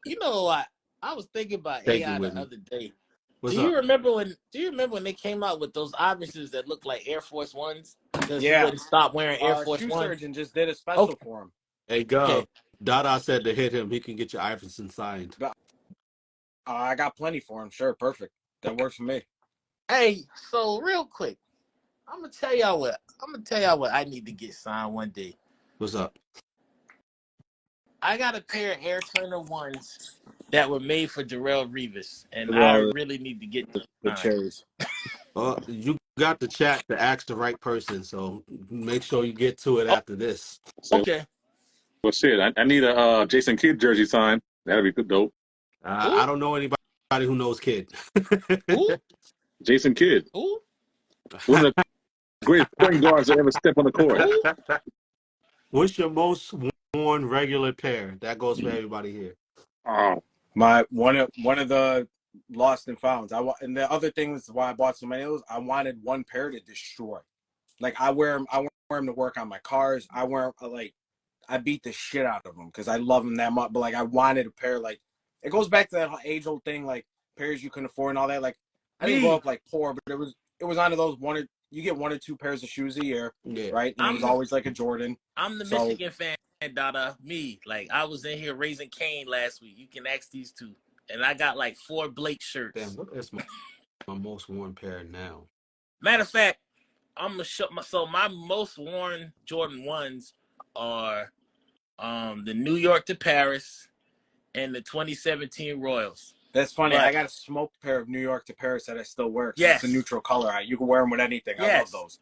you know what? I was thinking about Thank you, AI the Whitney. other day. What's Do up? you remember when they came out with those Iversons that looked like Air Force Ones because he Yeah, wouldn't stop wearing Air Force Shoe Ones? Surgeon just did a special Okay, for him. Hey, okay. Gov. Dada said to hit him, he can get your Iverson signed. But I got plenty for him. Sure, perfect. That works for me. Hey, so real quick, I'm gonna tell y'all what I need to get signed one day. What's up? I got a pair of Air Trainer ones that were made for Darrell Revis, and Look at I all really need to get them the signed. cherries. You got the chat to ask the right person, so make sure you get to it Oh, after this. So, okay. well, shit, I need a Jason Kidd jersey sign. That'd be good, dope. Who? I don't know anybody who knows Kid. Who? Jason Kidd, Who? one of the greatest point guards to ever step on the court. Who? What's your most worn regular pair? That goes for everybody here. Oh, My one of the lost and founds. And the other thing is why I bought so many of those. I wanted one pair to destroy. Like I wear them. I wear them to work on my cars. I wear them, like I beat the shit out of them because I love them that much. But like I wanted a pair. Like it goes back to that age old thing. Like pairs you can afford and all that. Like I didn't grow up like poor, but it was one of those you get 1 or 2 pairs of shoes a year, Yeah. right? And it was always like a Jordan. I'm the So Michigan fan, Dada. Me, like I was in here raising Cain last week. You can ask these two, and I got like 4 Blake shirts. Damn, what is my most worn pair now? Matter of fact, I'm gonna show my most worn Jordan ones are the New York to Paris and the 2017 Royals. that's funny. But I got a smoked pair of New York to Paris that I still wear because it's a yes, neutral color. You can wear them with anything. I love yes, those,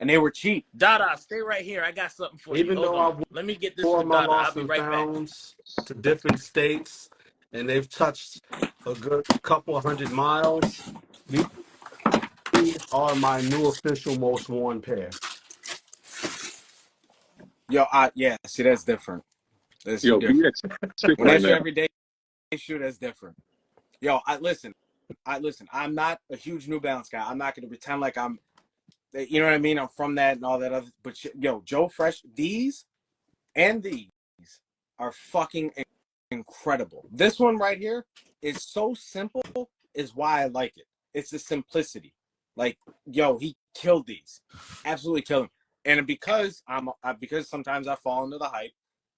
and they were cheap. Dada, stay right here. I got something for you. Even Hold though on. I Let me get this wore for my Dada. I'll lost be and right back. founds to different states, and they've touched a good couple of 100 miles, these are my new official most worn pair. Yo, yeah. See, that's different. That's yo, different. BX sick When right that's your now. everyday shoe, that's different. Yo, I listen. I'm not a huge New Balance guy. I'm not going to pretend like I'm. You know what I mean? I'm from that and all that other. But yo, Joe Fresh, these and these are fucking incredible. This one right here is so simple, is why I like it. It's the simplicity. Like, yo, he killed these, absolutely killed them. And because sometimes I fall into the hype,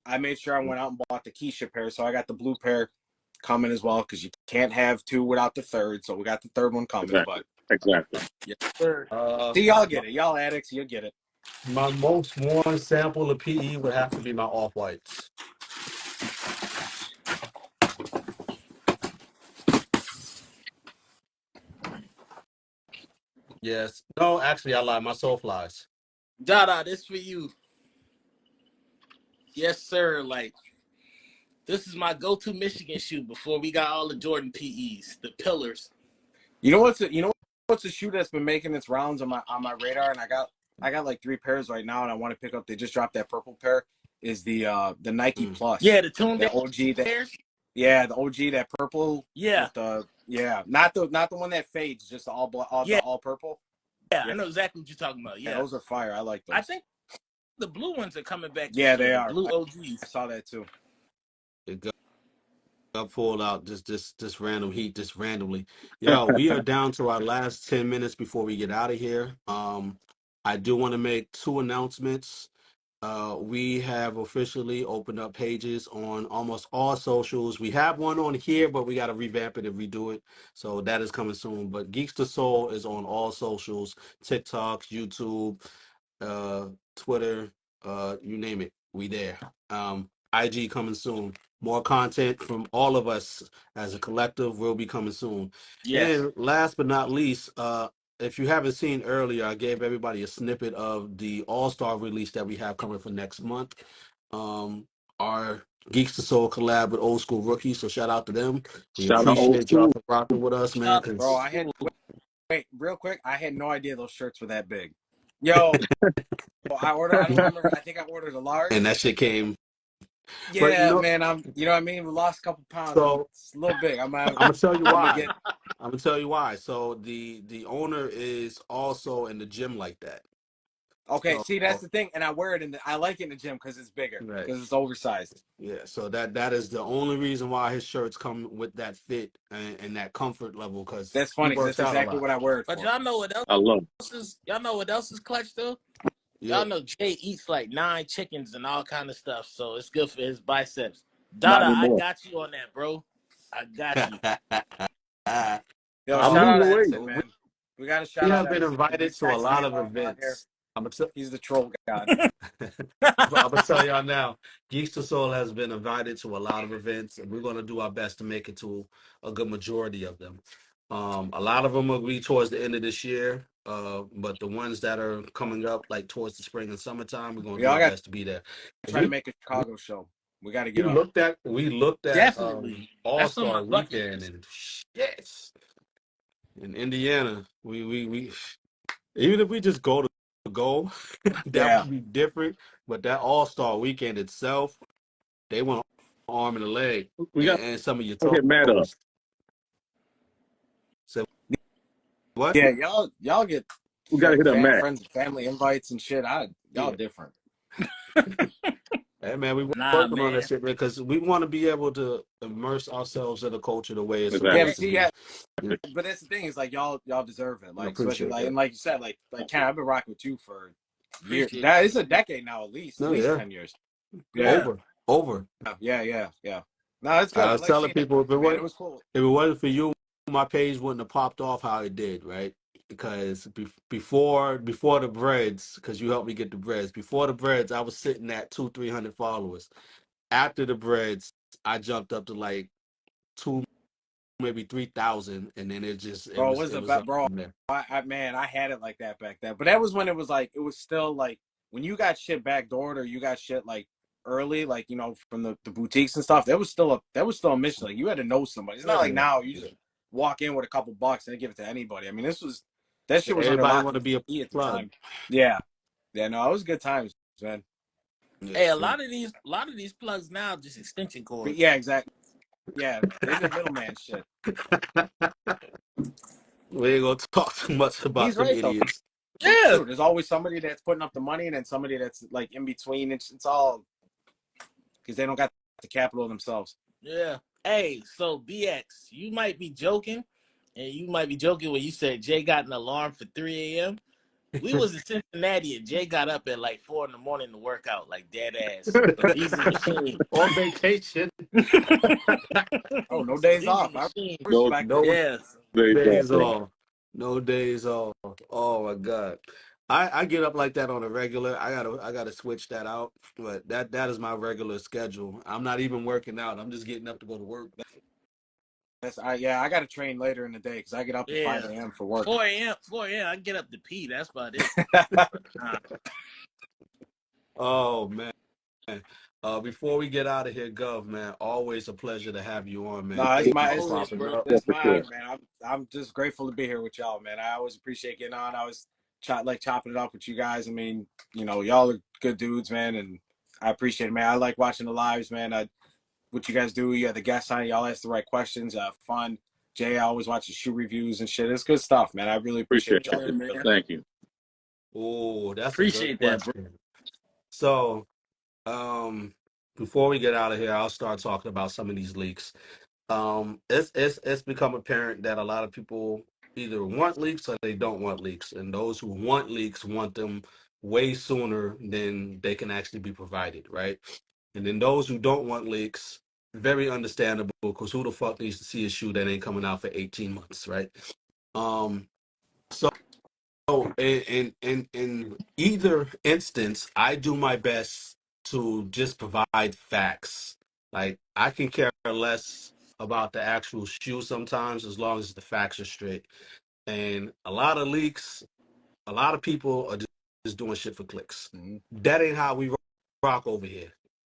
I made sure I went out and bought the Keisha pair. So I got the blue pair coming as well because you can't have 2 without the third. So we got the third one coming. Exactly. But Exactly. yeah, sir. Uh, See, y'all get it. Y'all addicts, you'll get it. my most worn sample of PE would have to be my off whites. Yes. No, actually, I lied. My soul flies. Dada, this for you. Yes, sir. Like this is my go-to Michigan shoe before we got all the Jordan PEs, the pillars. You know what's a shoe that's been making its rounds on my radar, and I got like 3 pairs right now, and I want to pick up. They just dropped that purple pair. Is the Nike Plus? Yeah, the Tune the OG that Bears. yeah the OG that purple Yeah, with the not the one that fades, just the yeah, all purple. yeah. I Yeah, know exactly what you're talking about. yeah, Yeah, those are fire. I like those. I think the blue ones are coming back this Yeah, year. they The are. blue I OGs. saw that too. It got pulled out just random heat, just randomly. Yo, we are down to our last 10 minutes before we get out of here. I do want to make 2 announcements. We have officially opened up pages on almost all socials. We have one on here, but we got to revamp it and redo it. So that is coming soon. But Geeks to Soul is on all socials: TikTok, YouTube, uh, Twitter, you name it, we there. IG coming soon. More content from all of us as a collective will be coming soon. Yes. And last but not least, if you haven't seen earlier, I gave everybody a snippet of the All-Star release that we have coming for next month. Our Geeks to Soul collab with Old School Rookies, so shout out to them. We Shout out old appreciate y'all school. for rocking with us, man. Bro, Cause I had wait real quick. I had no idea those shirts were that big. Yo, I ordered. I don't remember. I think I ordered a large. and that shit came, but Yeah, man. You know what I mean. We lost a couple pounds. so It's a little big. I'm gonna tell you I'm gonna why. get. I'm gonna tell you why. So the owner is also in the gym like that. Okay, So see, that's the thing, and I wear it I like it in the gym because it's bigger, right, because it's oversized. yeah. So that is the only reason why his shirts come with that fit and that comfort level, because That's he funny, because works that's out a exactly lot. what I wear it But for. y'all know what I love it. else is? Y'all know what else is clutch though? Y'all Yep. know Jay eats like 9 chickens and all kind of stuff, so it's good for his biceps. Not Dada, I anymore. got you on that, bro. I got you. Yo, I'm shout out losing to weight. Edson, man. We got to We shout out have been Edson, man. invited This to a guy's lot name of on here. events. He's the troll god. I'm gonna tell y'all now, Geeks to Soul has been invited to a lot of events, and we're gonna do our best to make it to a good majority of them. A lot of them will be towards the end of this year, but the ones that are coming up, like towards the spring and summertime, we're gonna We do all our got best to be there. to try to We make a Chicago show. We got to we get up. looked at Definitely. All That's on Star my bucket Weekend list. and shit in Indiana. We even if we just go, that Yeah. would be different. But that All Star Weekend itself, they want an arm and a leg We got and some of your to hit Matt up. toes. So what? Yeah, y'all get We got to hit up Matt. friends and family invites and shit. Y'all Yeah. different. Hey man, we Nah, working on that man. shit, man, because we want to be able to immerse ourselves in the culture the way it's Yeah, Exactly. but supposed to see, be. yeah, You know, but that's the thing is like y'all deserve it. I Like especially appreciate like that. and like you said, like Ken, I've been rocking with you for years. Appreciate That you. it's a decade now, at No, least yeah, 10 years. Yeah, Yeah. over. yeah. No, it's good. I I was like telling seeing it, people man. It was cool. if it wasn't for you, my page wouldn't have popped off how it did, right? Because before the breads, because you helped me get the breads. Before the breads, I was sitting at 200-300 followers. After the breads, I jumped up to like 2, maybe 3,000, and then Bro, it was it the was best, up bro. from there. Man, I had it like that back then. But that was when it was like it was still like when you got shit backdoored or you got shit like early, like you know, from the boutiques and stuff. That was still a mission. Like you had to know somebody. It's not Yeah. like now you Yeah. just walk in with a couple bucks and give it to anybody. I mean, that shit was under Everybody lock want to and be a key at the plug. time. Yeah, no, it was good times, man. Yeah. Hey, a lot of these plugs now just extension But cords. yeah, exactly. Yeah, they just middleman shit. We ain't gonna talk too much about He's them right though. idiots. It's Yeah. true. There's always somebody that's putting up the money and then somebody that's like in between. It's all because they don't got the capital themselves. Yeah. Hey, so BX, you might be joking, and you might be joking when you said Jay got an alarm for 3 a.m. We was in Cincinnati and Jay got up at like 4 in the morning to work out, like dead ass. He's a machine. On vacation. Oh, no So days he's a off. I machine. No respect it. No Yes. days off, days bro. off. No days off. Oh my God. I get up like that on a regular. I gotta switch that out. But that is my regular schedule. I'm not even working out. I'm just getting up to go to work. I got to train later in the day because I get up at 5 Yeah. a.m. for work. 4 a.m. 4 a.m. I get up to pee. That's about it. Oh man. Before we get out of here, Gov, man, always a pleasure to have you on, man. No, it's Thank you my for it's, Always, popping bro. up. Yeah, it's for my sure. honor, man. I'm just grateful to be here with y'all, man. I always appreciate getting on. I was chopping it up with you guys. I mean, y'all are good dudes, man, and I appreciate it, man. I like watching the lives, man. What you guys do, you have the guests on, y'all ask the right questions, fun. Jay, I always watch the shoe reviews and shit. It's good stuff, man. I really appreciate Appreciate what y'all Yeah, do. it. Really. man. Thank you. Oh, that's a good Appreciate that, bro. question. So, um, before we get out of here, I'll start talking about some of these leaks. It's become apparent that a lot of people either want leaks or they don't want leaks, and those who want leaks want them way sooner than they can actually be provided, right? And then those who don't want leaks, very understandable, because who the fuck needs to see a shoe that ain't coming out for 18 months, right? Um, so in either instance, I do my best to just provide facts. Like I can care less about the actual shoe sometimes as long as the facts are straight. And a lot of leaks, a lot of people are just doing shit for clicks. Mhm. That ain't how we rock over here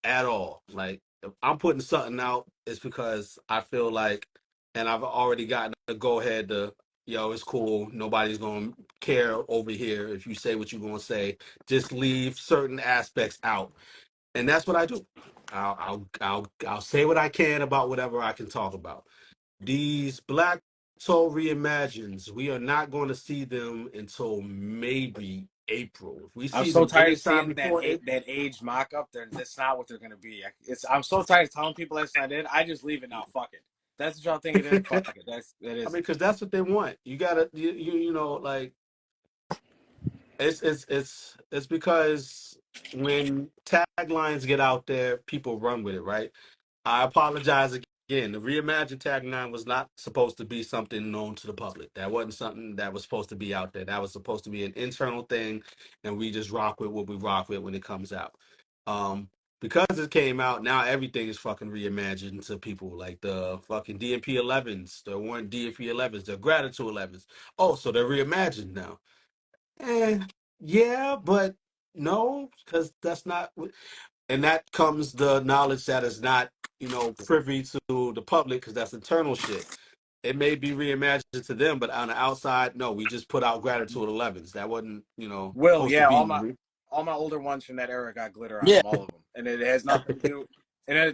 at all. Like if I'm putting something out, it's because I feel like, and I've already gotten a go ahead to, yo, it's cool. Nobody's gonna care over here if you say what you're gonna say. Just leave certain aspects out, and that's what I do. I'll say what I can about whatever I can talk about. These Black Soul reimagines, we are not going to see them until maybe April. If we I'm see so them tired of anytime seeing before it, that age mock up. That's not what they're gonna be. I'm so tired of telling people that's not it. I just leave it now. Fuck it. That's what y'all think it is. Fuck it. That I is mean, it. because that's what they want. You gotta, you know, like it's because when taglines get out there, people run with it, right? I apologize again. The reimagined tagline was not supposed to be something known to the public. That wasn't something that was supposed to be out there. That was supposed to be an internal thing, and we just rock with what we rock with when it comes out. Um, because it came out, now everything is fucking reimagined to people. Like the fucking DMP 11s, there weren't DMP 11s, they're Gratitude 11s. Oh, so they're reimagined now. Eh, yeah, but no, because that's not. And that comes the knowledge that is not, privy to the public because that's internal shit. It may be reimagined to them, but on the outside, no, we just put out Gratitude 11s. That wasn't, Will, supposed to yeah, be. all my older ones from that era got glitter on Yeah, them, all of them, and it has nothing to do.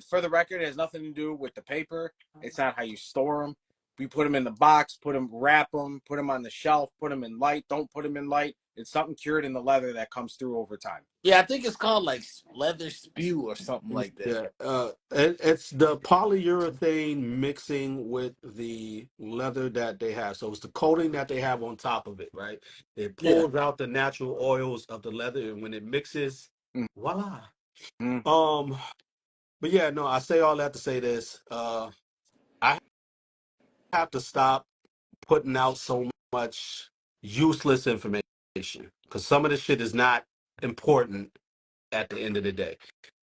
For the record, it has nothing to do with the paper. It's not how you store them. We put them in the box, wrap them, put them on the shelf, put them in light. Don't put them in light. It's something cured in the leather that comes through over time. yeah. I think it's called like leather spew or something like that. Yeah, it's the polyurethane mixing with the leather that they have. So it's the coating that they have on top of it, right? It Yeah, pulls out the natural oils of the leather, and when it mixes, voila. Mm-hmm. Um, but yeah, no, I say all that to say this. I have to stop putting out so much useless information because some of this shit is not important at the end of the day.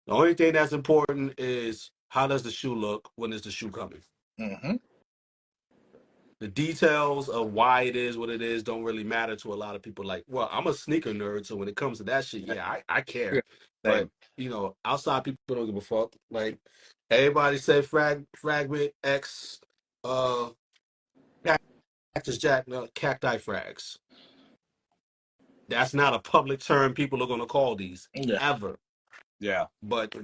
The only thing that's important is how does the shoe look? When is the shoe coming? mm-hmm. The details of why it is what it is don't really matter to a lot of people. Like, well, I'm a sneaker nerd, so when it comes to that shit, yeah, I care. But Same. outside people don't give a fuck. Like everybody say fragment X Cactus Jack no, cacti frags. That's not a public term people are gonna call these Yeah, ever. Yeah. But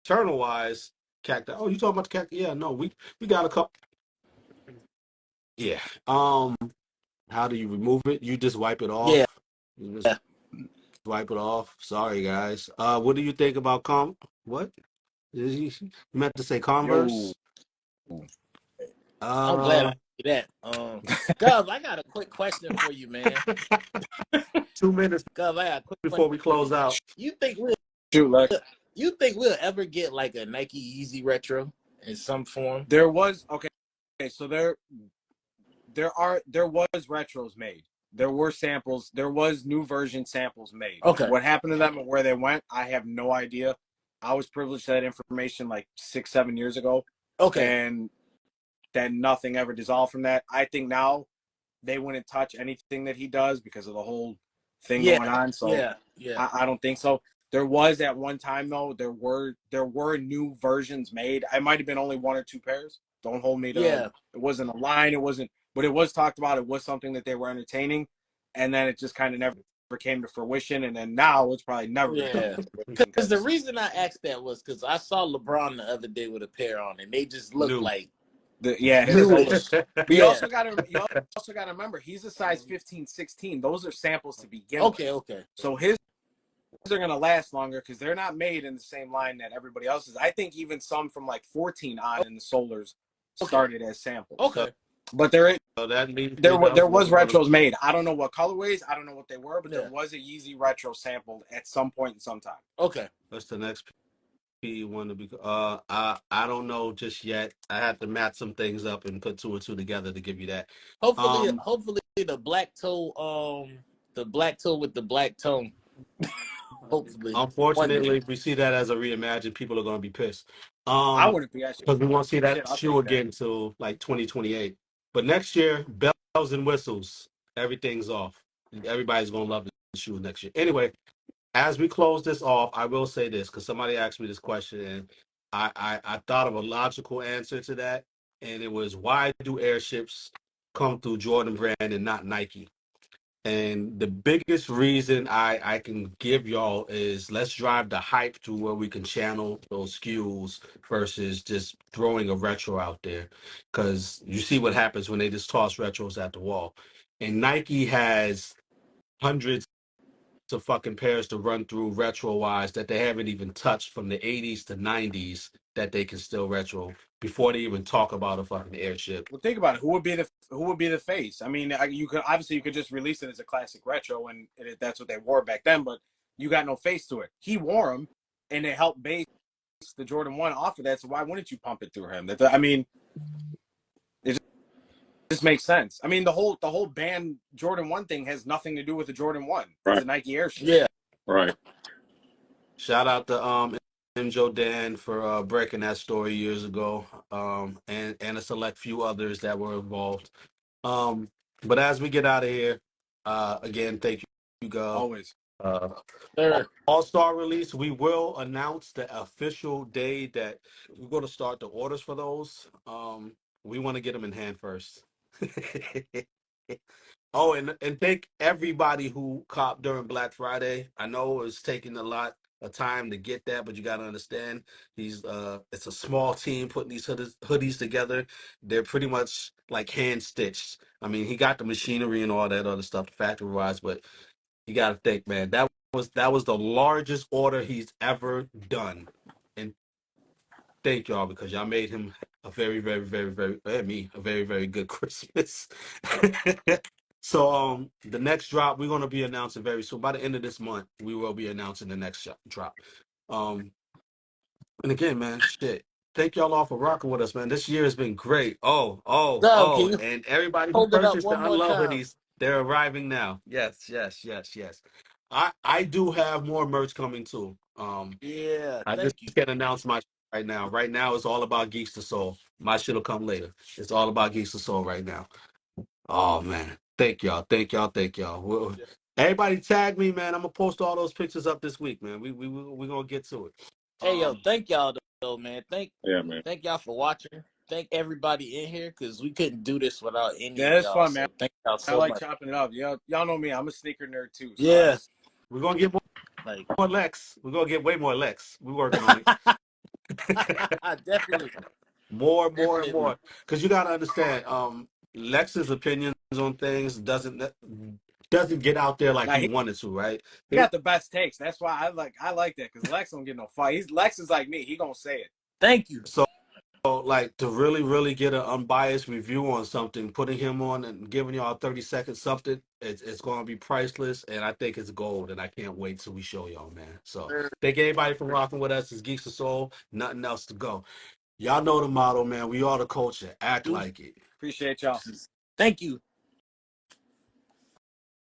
internal wise, cacti. Oh, you talking about the cacti? Yeah, no, we got a couple. Yeah. How do you remove it? You just wipe it yeah. off. You just wipe it off. Sorry, guys. What do you think about What? You meant to say Yo. Converse? I'm glad I Uh, did that. Gov, I got a quick question for you, man. 2 minutes Gov, I got a quick question before we for you. close out. You think we'll Shoot, Lex. you think we'll ever get like a Nike Easy retro in some form? There was okay. So there was retros made. There were samples. There was new version samples made. Okay. What happened to them and where they went, I have no idea. I was privileged to that information like 6-7 years ago, Okay. and then nothing ever dissolved from that. I think now they wouldn't touch anything that he does because of the whole thing Yeah. going on. So Yeah. Yeah. I don't think so. There was at one time though. There were new versions made. I might have been only 1 or 2 pairs. Don't hold me to. Yeah. It wasn't a line. It wasn't. But it was talked about. It was something that they were entertaining, and then it just kind of never came to fruition. And then now it's probably never going to come Yeah. to fruition. Because the reason I asked that was because I saw LeBron the other day with a pair on, and they just looked New. like His newish. But Yeah. you also got to remember he's a size 15, 16. Those are samples to begin with. Okay. So his are going to last longer because they're not made in the same line that everybody else is. I think even some from like 14 on in the Solars started as samples. Okay. But there So that means was what we're gonna- retros made. I don't know what colorways. I don't know what they were, but Yeah. there was a Yeezy retro sampled at some point in some time. Okay. What's the next P one to be? I don't know just yet. I have to match some things up and put 2 and 2 together to give you that. Hopefully the black toe with the black tone. Hopefully. Unfortunately, if we see that as a reimagined, people are going to be pissed. I wouldn't be actually. Because we won't see that I'll shoe take that. again until like 2028. But next year, bells and whistles, everything's off. Everybody's going to love the shoe next year. Anyway, as we close this off, I will say this because somebody asked me this question and I thought of a logical answer to that. And it was, why do airships come through Jordan brand and not Nike? And the biggest reason I can give y'all is, let's drive the hype to where we can channel those SKUs versus just throwing a retro out there. Because you see what happens when they just toss retros at the wall. And Nike has hundreds of fucking pairs to run through retro-wise that they haven't even touched from the 80s to 90s that they can still retro before they even talk about a fucking airship. Well, think about it. Who would be the face? I mean, you could just release it as a classic retro, and that's what they wore back then. But you got no face to it. He wore them, and it helped base the Jordan 1 off of that. So why wouldn't you pump it through him? I mean, it just makes sense. I mean, the whole band Jordan 1 thing has nothing to do with the Jordan 1. It's a Nike airship. Yeah. Right. Shout out to Joe Dan for breaking that story years ago, and a select few others that were involved. But as we get out of here, again, thank you, Go. Always. All-Star release, we will announce the official day that we're going to start the orders for those. We want to get them in hand first. Oh, and thank everybody who copped during Black Friday. I know it's taking a lot of time to get that, but you got to understand, it's a small team putting these hoodies together. They're pretty much like hand stitched. I mean, he got the machinery and all that other stuff, factory wise, but you got to think, man, that was the largest order he's ever done. And thank y'all, because y'all made him a very, very, very, very, a very, very good Christmas. So the next drop we're gonna be announcing very soon. By the end of this month, we will be announcing the next drop. And again, man, shit. Thank y'all all for rocking with us, man. This year has been great. Can you And everybody who hold it up purchased the one more Unlove time? hoodies, they're arriving now. Yes. I do have more merch coming too. Yeah. I just can't announce my shit right now. Right now, it's all about Geeks to Soul. My shit will come later. It's all about Geeks to Soul right now. Oh man, thank y'all. Well, everybody tag me, man. I'm gonna post all those pictures up this week, man. We gonna get to it. Hey, yo, thank y'all though, man. Thank y'all for watching. Thank everybody in here, because we couldn't do this without any of it's y'all. fun, So man. thank y'all I so like much. chopping it up. Y'all know me. I'm a sneaker nerd too. So Yeah. We're gonna get more Lex. We're gonna get way more Lex. We're working on it. Definitely. more. Because you gotta understand, Lex's opinions on things doesn't get out there like Now, he wanted to, right? he got the best takes. That's why I like that, because Lex don't get no fight. Lex is like me. He gonna say it. Thank you. So, like, to really, really get an unbiased review on something, putting him on and giving y'all 30 seconds something, it's going to be priceless, and I think it's gold, and I can't wait till we show y'all, man. So, thank everybody for rocking with us. It's Geeks of Soul. Nothing else to go. Y'all know the motto, man. We are the culture. Act like it. Appreciate y'all. Thank you.